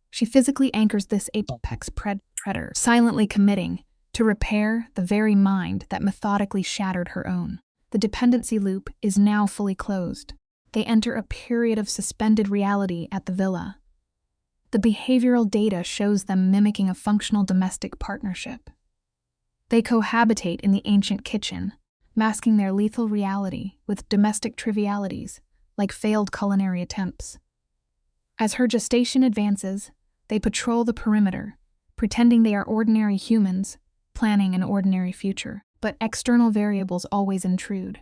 She physically anchors this apex predator, silently committing to repair the very mind that methodically shattered her own. The dependency loop is now fully closed. They enter a period of suspended reality at the villa. The behavioral data shows them mimicking a functional domestic partnership. They cohabitate in the ancient kitchen, masking their lethal reality with domestic trivialities, like failed culinary attempts. As her gestation advances, they patrol the perimeter, pretending they are ordinary humans, planning an ordinary future, but external variables always intrude.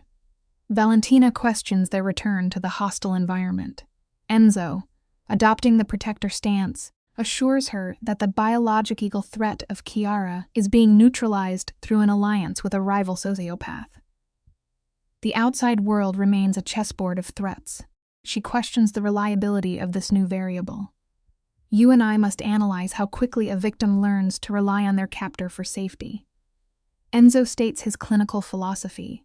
Valentina questions their return to the hostile environment. Enzo, adopting the protector stance, assures her that the biological threat of Chiara is being neutralized through an alliance with a rival sociopath. The outside world remains a chessboard of threats. She questions the reliability of this new variable. You and I must analyze how quickly a victim learns to rely on their captor for safety. Enzo states his clinical philosophy.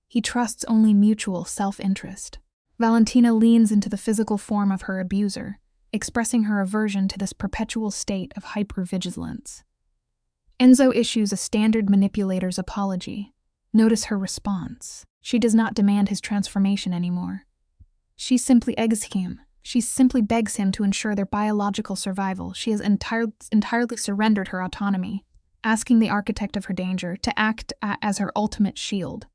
He trusts only mutual self-interest. Valentina leans into the physical form of her abuser, expressing her aversion to this perpetual state of hypervigilance. Enzo issues a standard manipulator's apology. Notice her response. She does not demand his transformation anymore. She simply begs him to ensure their biological survival. She has entirely surrendered her autonomy, asking the architect of her danger to act as her ultimate shield.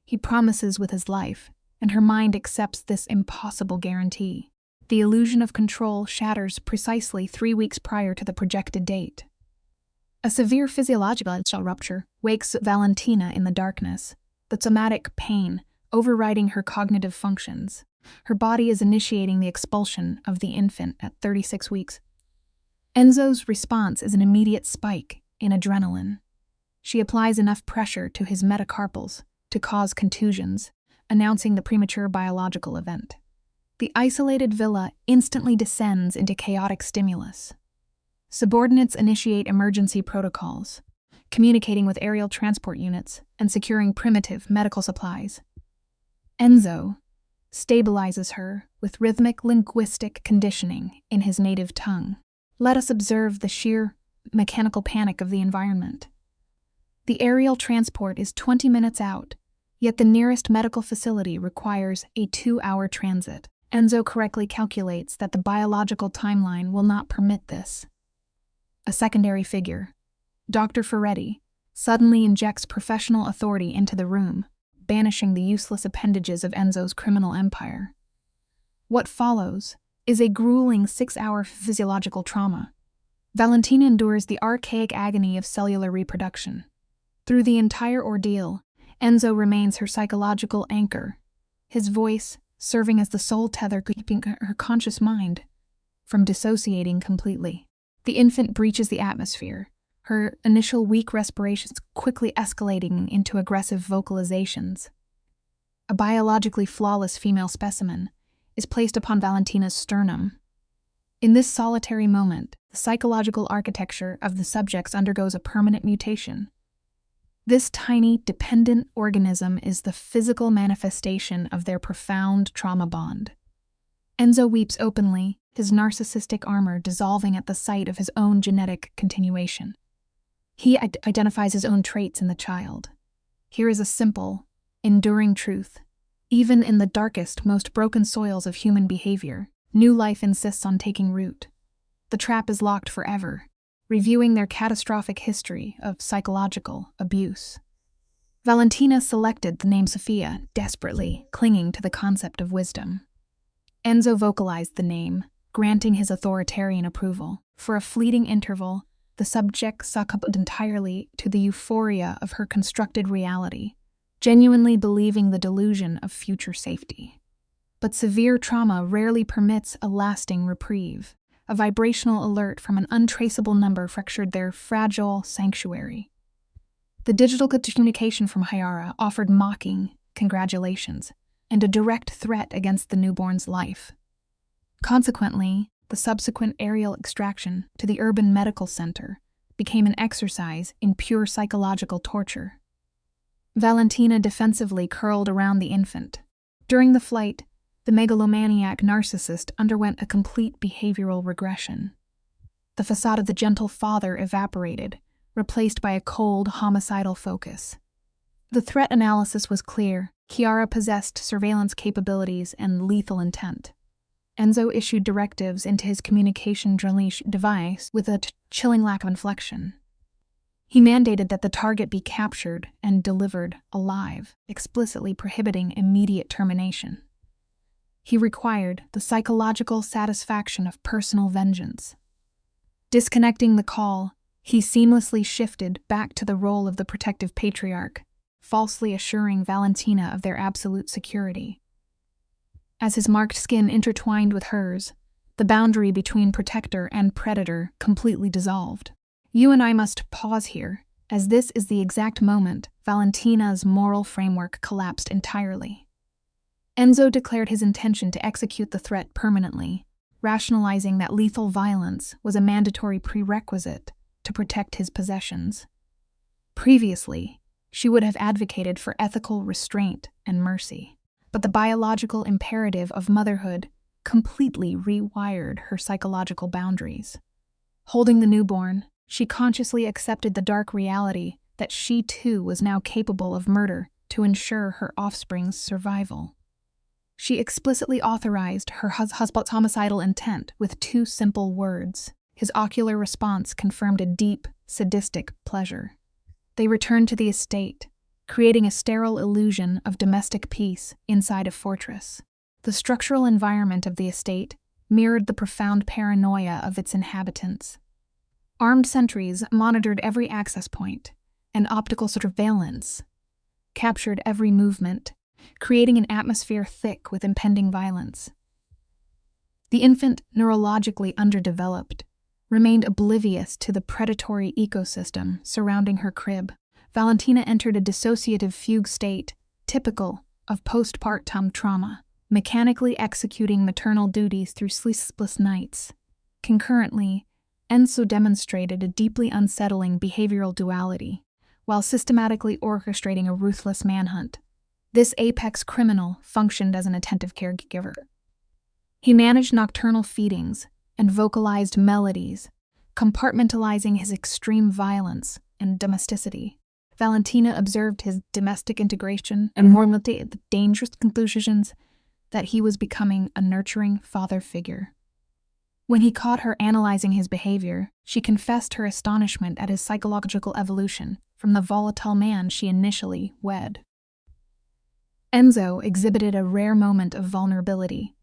He promises with his life, and her mind accepts this impossible guarantee. The illusion of control shatters precisely 3 weeks prior to the projected date. A severe physiological rupture wakes Valentina in the darkness, the somatic pain overriding her cognitive functions. Her body is initiating the expulsion of the infant at 36 weeks. Enzo's response is an immediate spike in adrenaline. She applies enough pressure to his metacarpals to cause contusions, announcing the premature biological event. The isolated villa instantly descends into chaotic stimulus. Subordinates initiate emergency protocols, communicating with aerial transport units and securing primitive medical supplies. Enzo stabilizes her with rhythmic linguistic conditioning in his native tongue. Let us observe the sheer mechanical panic of the environment. The aerial transport is 20 minutes out, yet the nearest medical facility requires a 2-hour transit. Enzo correctly calculates that the biological timeline will not permit this. A secondary figure, Dr. Ferretti, suddenly injects professional authority into the room, banishing the useless appendages of Enzo's criminal empire. What follows is a grueling 6-hour physiological trauma. Valentina endures the archaic agony of cellular reproduction. Through the entire ordeal, Enzo remains her psychological anchor, his voice serving as the sole tether keeping her conscious mind from dissociating completely. The infant breaches the atmosphere, her initial weak respirations quickly escalating into aggressive vocalizations. A biologically flawless female specimen is placed upon Valentina's sternum. In this solitary moment, the psychological architecture of the subjects undergoes a permanent mutation. This tiny, dependent organism is the physical manifestation of their profound trauma bond. Enzo weeps openly, his narcissistic armor dissolving at the sight of his own genetic continuation. He identifies his own traits in the child. Here is a simple, enduring truth. Even in the darkest, most broken soils of human behavior, new life insists on taking root. The trap is locked forever, reviewing their catastrophic history of psychological abuse. Valentina selected the name Sophia, desperately clinging to the concept of wisdom. Enzo vocalized the name, granting his authoritarian approval. For a fleeting interval, the subject succumbed entirely to the euphoria of her constructed reality, genuinely believing the delusion of future safety. But severe trauma rarely permits a lasting reprieve. A vibrational alert from an untraceable number fractured their fragile sanctuary. The digital communication from Hyara offered mocking congratulations and a direct threat against the newborn's life. Consequently, the subsequent aerial extraction to the urban medical center became an exercise in pure psychological torture. Valentina defensively curled around the infant. During the flight, the megalomaniac narcissist underwent a complete behavioral regression. The facade of the gentle father evaporated, replaced by a cold, homicidal focus. The threat analysis was clear. Chiara possessed surveillance capabilities and lethal intent. Enzo issued directives into his communication device with a chilling lack of inflection. He mandated that the target be captured and delivered alive, explicitly prohibiting immediate termination. He required the psychological satisfaction of personal vengeance. Disconnecting the call, he seamlessly shifted back to the role of the protective patriarch, falsely assuring Valentina of their absolute security. As his marked skin intertwined with hers, the boundary between protector and predator completely dissolved. You and I must pause here, as this is the exact moment Valentina's moral framework collapsed entirely. Enzo declared his intention to execute the threat permanently, rationalizing that lethal violence was a mandatory prerequisite to protect his possessions. Previously, she would have advocated for ethical restraint and mercy, but the biological imperative of motherhood completely rewired her psychological boundaries. Holding the newborn, she consciously accepted the dark reality that she too was now capable of murder to ensure her offspring's survival. She explicitly authorized her husband's homicidal intent with 2 simple words. His ocular response confirmed a deep, sadistic pleasure. They returned to the estate, creating a sterile illusion of domestic peace inside a fortress. The structural environment of the estate mirrored the profound paranoia of its inhabitants. Armed sentries monitored every access point, and optical surveillance captured every movement, creating an atmosphere thick with impending violence. The infant, neurologically underdeveloped, remained oblivious to the predatory ecosystem surrounding her crib. Valentina entered a dissociative fugue state, typical of postpartum trauma, mechanically executing maternal duties through sleepless nights. Concurrently, Enzo demonstrated a deeply unsettling behavioral duality, while systematically orchestrating a ruthless manhunt. This apex criminal functioned as an attentive caregiver. He managed nocturnal feedings and vocalized melodies, compartmentalizing his extreme violence and domesticity. Valentina observed his domestic integration and formulated the dangerous conclusions that he was becoming a nurturing father figure. When he caught her analyzing his behavior, she confessed her astonishment at his psychological evolution from the volatile man she initially wed. Enzo exhibited a rare moment of vulnerability,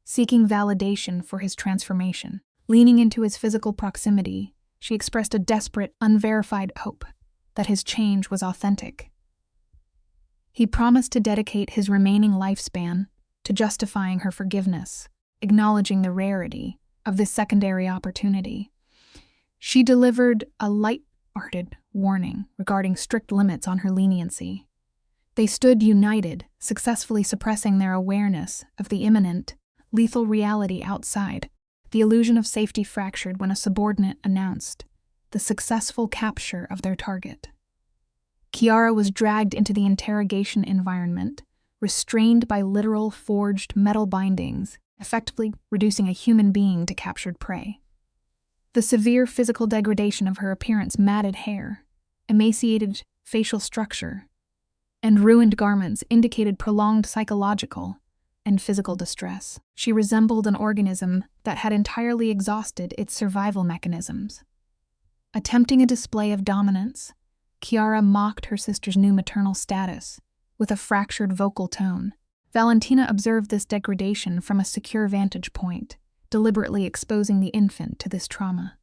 seeking validation for his transformation. Leaning into his physical proximity, she expressed a desperate, unverified hope that his change was authentic. He promised to dedicate his remaining lifespan to justifying her forgiveness, acknowledging the rarity of this secondary opportunity. She delivered a light-hearted warning regarding strict limits on her leniency. They stood united, successfully suppressing their awareness of the imminent, lethal reality outside. The illusion of safety fractured when a subordinate announced the successful capture of their target. Chiara was dragged into the interrogation environment, restrained by literal forged metal bindings, effectively reducing a human being to captured prey. The severe physical degradation of her appearance, matted hair, emaciated facial structure, and ruined garments indicated prolonged psychological and physical distress. She resembled an organism that had entirely exhausted its survival mechanisms. Attempting a display of dominance, Chiara mocked her sister's new maternal status with a fractured vocal tone. Valentina observed this degradation from a secure vantage point, deliberately exposing the infant to this trauma.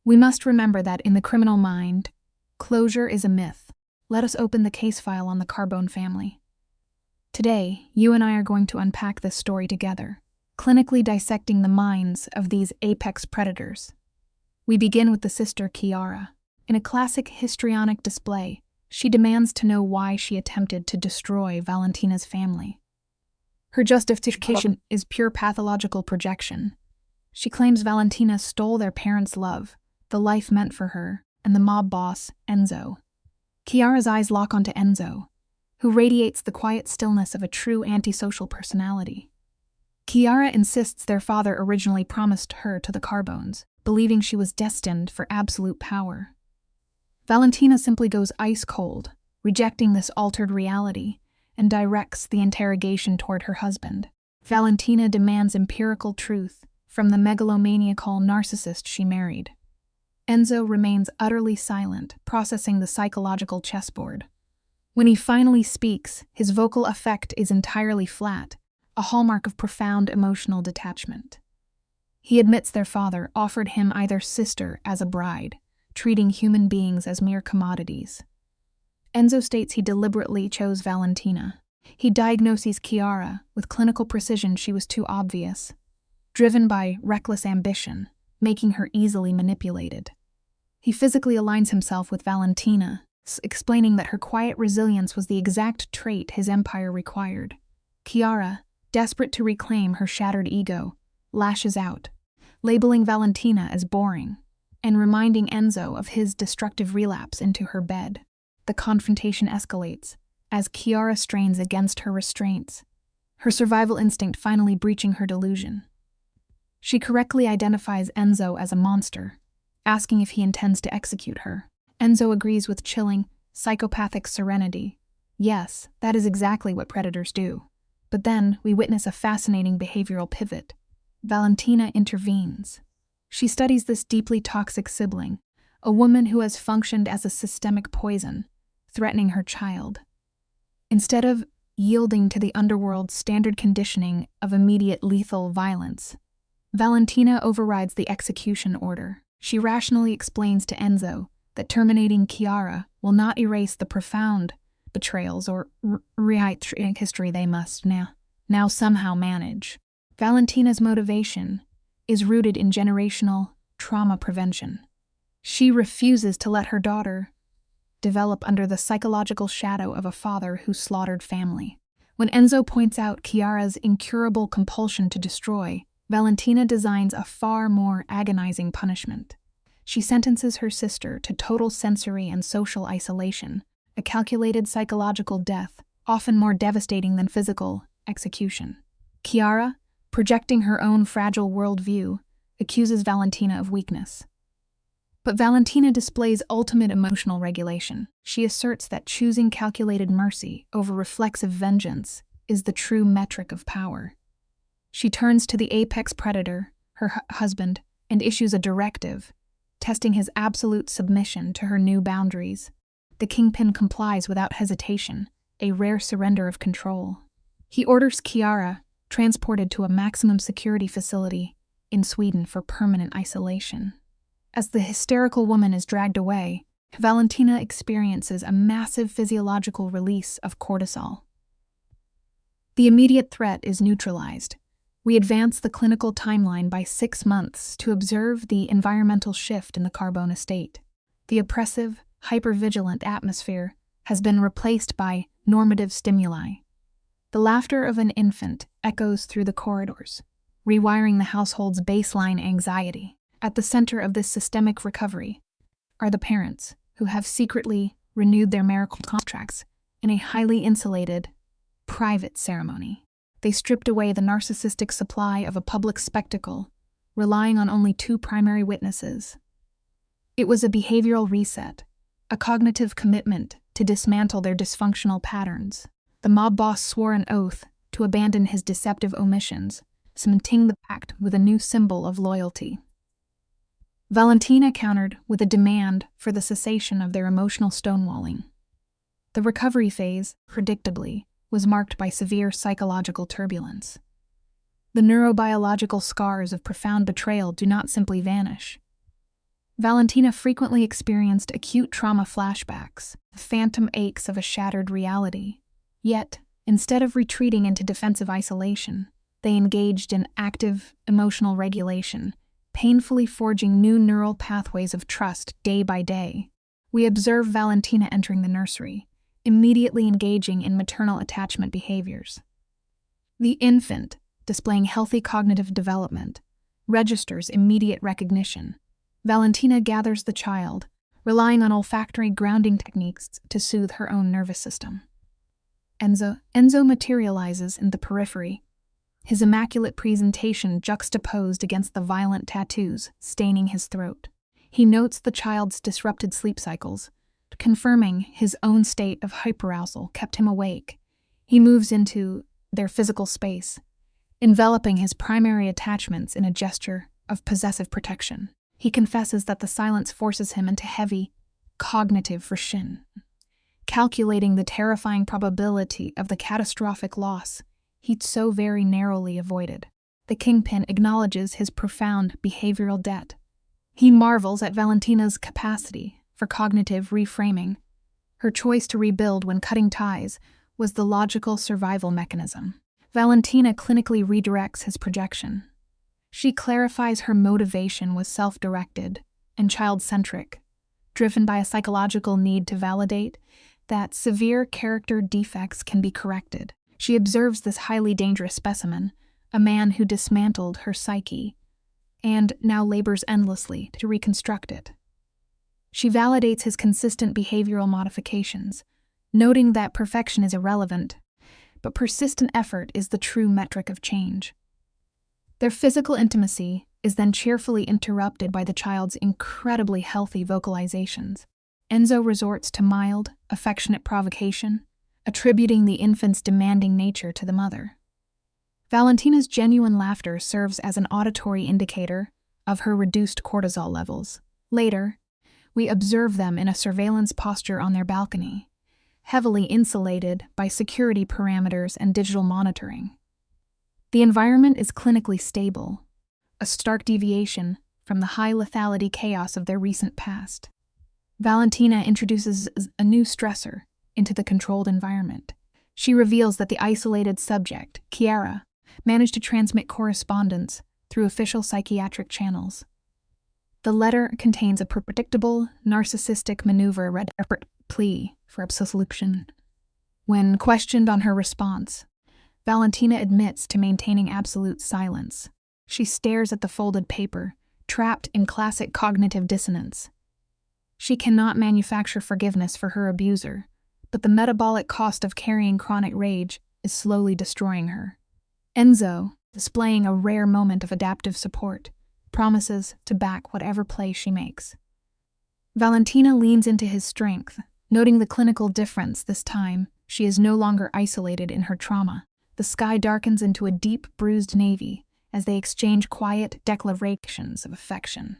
We must remember that in the criminal mind, closure is a myth. Let us open the case file on the Carbone family. Today, you and I are going to unpack this story together, clinically dissecting the minds of these apex predators. We begin with the sister Chiara. In a classic histrionic display, she demands to know why she attempted to destroy Valentina's family. Her justification is pure pathological projection. She claims Valentina stole their parents' love, the life meant for her, and the mob boss, Enzo. Chiara's eyes lock onto Enzo, who radiates the quiet stillness of a true antisocial personality. Chiara insists their father originally promised her to the Carbones, believing she was destined for absolute power. Valentina simply goes ice cold, rejecting this altered reality, and directs the interrogation toward her husband. Valentina demands empirical truth from the megalomaniacal narcissist she married. Enzo remains utterly silent, processing the psychological chessboard. When he finally speaks, his vocal effect is entirely flat, a hallmark of profound emotional detachment. He admits their father offered him either sister as a bride, treating human beings as mere commodities. Enzo states he deliberately chose Valentina. He diagnoses Chiara with clinical precision. She was too obvious, driven by reckless ambition, making her easily manipulated. He physically aligns himself with Valentina, explaining that her quiet resilience was the exact trait his empire required. Chiara, desperate to reclaim her shattered ego, lashes out, labeling Valentina as boring, and reminding Enzo of his destructive relapse into her bed. The confrontation escalates as Chiara strains against her restraints, her survival instinct finally breaching her delusion. She correctly identifies Enzo as a monster, asking if he intends to execute her. Enzo agrees with chilling, psychopathic serenity. Yes, that is exactly what predators do. But then we witness a fascinating behavioral pivot. Valentina intervenes. She studies this deeply toxic sibling, a woman who has functioned as a systemic poison, threatening her child. Instead of yielding to the underworld's standard conditioning of immediate lethal violence, Valentina overrides the execution order. She rationally explains to Enzo that terminating Chiara will not erase the profound betrayals or rewrite history they must now somehow manage. Valentina's motivation is rooted in generational trauma prevention. She refuses to let her daughter develop under the psychological shadow of a father who slaughtered family. When Enzo points out Chiara's incurable compulsion to destroy, Valentina designs a far more agonizing punishment. She sentences her sister to total sensory and social isolation, a calculated psychological death, often more devastating than physical execution. Chiara, projecting her own fragile worldview, accuses Valentina of weakness. But Valentina displays ultimate emotional regulation. She asserts that choosing calculated mercy over reflexive vengeance is the true metric of power. She turns to the apex predator, her husband, and issues a directive, testing his absolute submission to her new boundaries. The kingpin complies without hesitation, a rare surrender of control. He orders Chiara transported to a maximum security facility in Sweden for permanent isolation. As the hysterical woman is dragged away, Valentina experiences a massive physiological release of cortisol. The immediate threat is neutralized. We advance the clinical timeline by 6 months to observe the environmental shift in the Carbone estate. The oppressive, hypervigilant atmosphere has been replaced by normative stimuli. The laughter of an infant echoes through the corridors, rewiring the household's baseline anxiety. At the center of this systemic recovery are the parents, who have secretly renewed their marital contracts in a highly insulated, private ceremony. They stripped away the narcissistic supply of a public spectacle, relying on only 2 primary witnesses. It was a behavioral reset, a cognitive commitment to dismantle their dysfunctional patterns. The mob boss swore an oath to abandon his deceptive omissions, cementing the pact with a new symbol of loyalty. Valentina countered with a demand for the cessation of their emotional stonewalling. The recovery phase, predictably, was marked by severe psychological turbulence. The neurobiological scars of profound betrayal do not simply vanish. Valentina frequently experienced acute trauma flashbacks, the phantom aches of a shattered reality. Yet, instead of retreating into defensive isolation, they engaged in active emotional regulation, painfully forging new neural pathways of trust day by day. We observe Valentina entering the nursery, immediately engaging in maternal attachment behaviors. The infant, displaying healthy cognitive development, registers immediate recognition. Valentina gathers the child, relying on olfactory grounding techniques to soothe her own nervous system. Enzo materializes in the periphery, his immaculate presentation juxtaposed against the violent tattoos staining his throat. He notes the child's disrupted sleep cycles, confirming his own state of hyperarousal kept him awake. He moves into their physical space, enveloping his primary attachments in a gesture of possessive protection. He confesses that the silence forces him into heavy, cognitive friction. Calculating the terrifying probability of the catastrophic loss he'd so very narrowly avoided, the kingpin acknowledges his profound behavioral debt. He marvels at Valentina's capacity for cognitive reframing. Her choice to rebuild when cutting ties was the logical survival mechanism. Valentina clinically redirects his projection. She clarifies her motivation was self-directed and child-centric, driven by a psychological need to validate that severe character defects can be corrected. She observes this highly dangerous specimen, a man who dismantled her psyche, and now labors endlessly to reconstruct it. She validates his consistent behavioral modifications, noting that perfection is irrelevant, but persistent effort is the true metric of change. Their physical intimacy is then cheerfully interrupted by the child's incredibly healthy vocalizations. Enzo resorts to mild, affectionate provocation, attributing the infant's demanding nature to the mother. Valentina's genuine laughter serves as an auditory indicator of her reduced cortisol levels. Later, we observe them in a surveillance posture on their balcony, heavily insulated by security parameters and digital monitoring. The environment is clinically stable, a stark deviation from the high lethality chaos of their recent past. Valentina introduces a new stressor into the controlled environment. She reveals that the isolated subject, Chiara, managed to transmit correspondence through official psychiatric channels. The letter contains a predictable, narcissistic maneuver plea for absolution. When questioned on her response, Valentina admits to maintaining absolute silence. She stares at the folded paper, trapped in classic cognitive dissonance. She cannot manufacture forgiveness for her abuser, but the metabolic cost of carrying chronic rage is slowly destroying her. Enzo, displaying a rare moment of adaptive support, promises to back whatever play she makes. Valentina leans into his strength, noting the clinical difference this time. She is no longer isolated in her trauma. The sky darkens into a deep, bruised navy as they exchange quiet declarations of affection.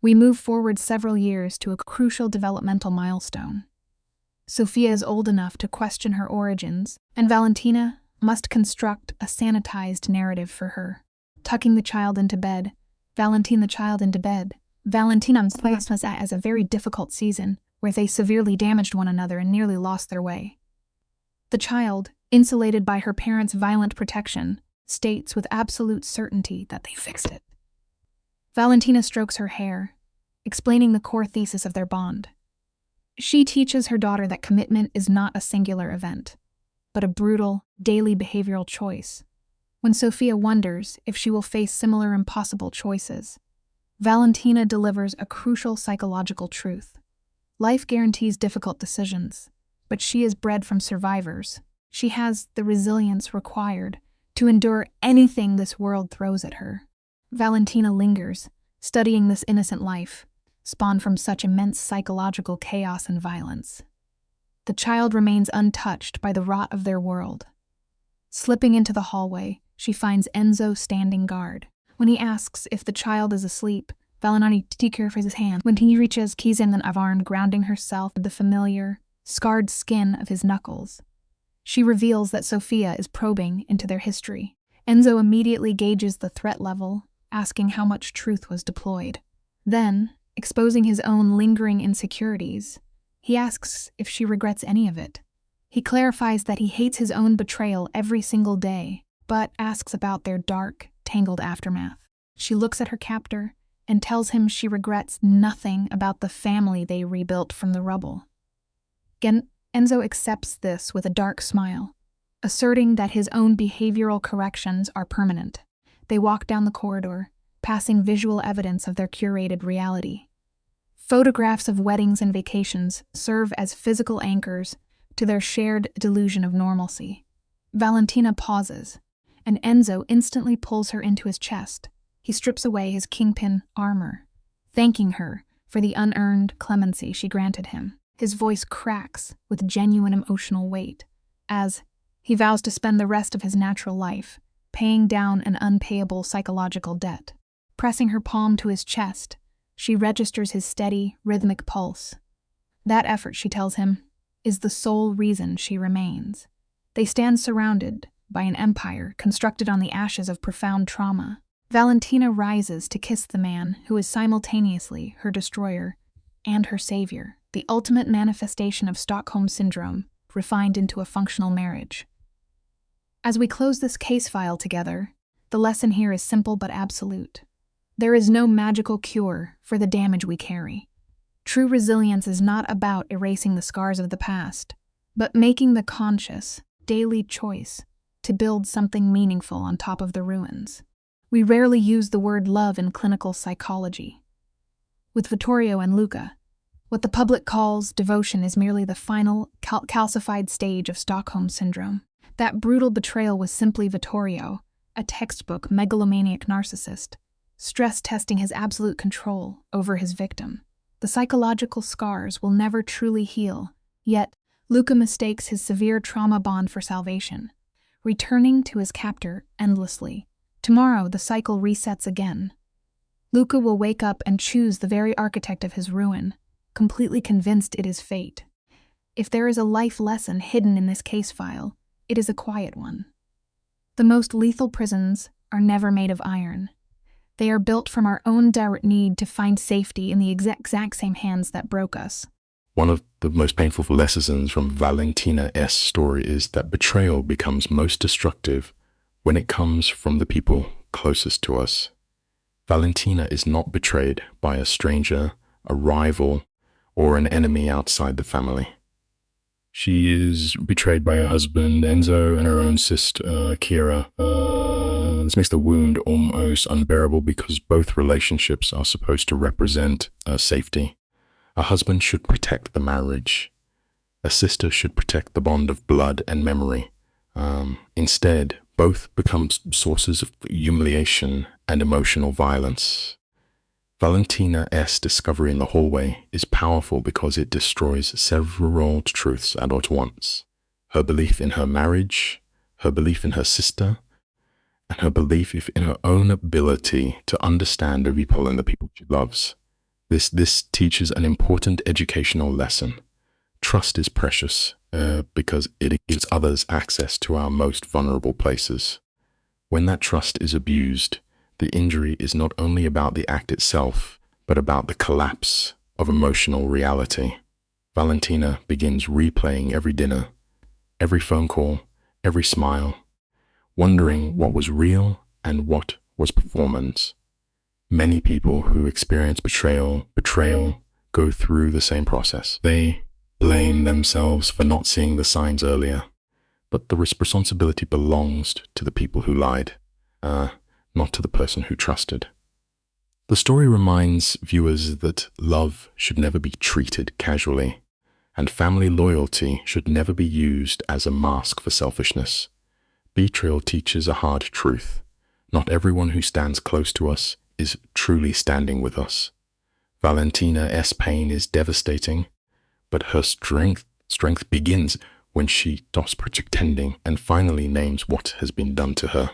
We move forward several years to a crucial developmental milestone. Sophia is old enough to question her origins, and Valentina must construct a sanitized narrative for her. Tucking the child into bed, Valentina was as a very difficult season, where they severely damaged one another and nearly lost their way. The child, insulated by her parents' violent protection, states with absolute certainty that they fixed it. Valentina strokes her hair, explaining the core thesis of their bond. She teaches her daughter that commitment is not a singular event, but a brutal, daily behavioral choice. When Sophia wonders if she will face similar impossible choices, Valentina delivers a crucial psychological truth. Life guarantees difficult decisions, but she is bred from survivors. She has the resilience required to endure anything this world throws at her. Valentina lingers, studying this innocent life, spawned from such immense psychological chaos and violence. The child remains untouched by the rot of their world. Slipping into the hallway, she finds Enzo standing guard. When he asks if the child is asleep, Valentina takes his hand. When he reaches, keys in the Avarn, grounding herself with the familiar, scarred skin of his knuckles. She reveals that Sophia is probing into their history. Enzo immediately gauges the threat level, asking how much truth was deployed. Then, exposing his own lingering insecurities, he asks if she regrets any of it. He clarifies that he hates his own betrayal every single day, but asks about their dark, tangled aftermath. She looks at her captor and tells him she regrets nothing about the family they rebuilt from the rubble. Enzo accepts this with a dark smile, asserting that his own behavioral corrections are permanent. They walk down the corridor, passing visual evidence of their curated reality. Photographs of weddings and vacations serve as physical anchors to their shared delusion of normalcy. Valentina pauses, and Enzo instantly pulls her into his chest. He strips away his kingpin armor, thanking her for the unearned clemency she granted him. His voice cracks with genuine emotional weight, as he vows to spend the rest of his natural life paying down an unpayable psychological debt. Pressing her palm to his chest, she registers his steady, rhythmic pulse. That effort, she tells him, is the sole reason she remains. They stand surrounded by an empire constructed on the ashes of profound trauma. Valentina rises to kiss the man who is simultaneously her destroyer and her savior, the ultimate manifestation of Stockholm Syndrome, refined into a functional marriage. As we close this case file together, the lesson here is simple but absolute. There is no magical cure for the damage we carry. True resilience is not about erasing the scars of the past, but making the conscious, daily choice to build something meaningful on top of the ruins. We rarely use the word love in clinical psychology. With Vittorio and Luca, what the public calls devotion is merely the final, calcified stage of Stockholm Syndrome. That brutal betrayal was simply Vittorio, a textbook megalomaniac narcissist, stress-testing his absolute control over his victim. The psychological scars will never truly heal, yet Luca mistakes his severe trauma bond for salvation, returning to his captor endlessly. Tomorrow, the cycle resets again. Luca will wake up and choose the very architect of his ruin, completely convinced it is fate. If there is a life lesson hidden in this case file, it is a quiet one. The most lethal prisons are never made of iron. They are built from our own direct need to find safety in the exact same hands that broke us. One of the most painful lessons from Valentina's story is that betrayal becomes most destructive when it comes from the people closest to us. Valentina is not betrayed by a stranger, a rival, or an enemy outside the family. She is betrayed by her husband, Enzo, and her own sister, Kira. This makes the wound almost unbearable because both relationships are supposed to represent safety. A husband should protect the marriage. A sister should protect the bond of blood and memory. Instead, both become sources of humiliation and emotional violence. Valentina's discovery in the hallway is powerful because it destroys several truths at once. Her belief in her marriage, her belief in her sister, and her belief in her own ability to understand the people and the people she loves. This teaches an important educational lesson. Trust is precious because it gives others access to our most vulnerable places. When that trust is abused, the injury is not only about the act itself, but about the collapse of emotional reality. Valentina begins replaying every dinner, every phone call, every smile, wondering what was real and what was performance. Many people who experience betrayal go through the same process. They blame themselves for not seeing the signs earlier, but the responsibility belongs to the people who lied, not to the person who trusted. The story reminds viewers that love should never be treated casually, and family loyalty should never be used as a mask for selfishness. Betrayal teaches a hard truth. Not everyone who stands close to us is truly standing with us. Valentina's pain is devastating, but her strength begins when she stops pretending and finally names what has been done to her.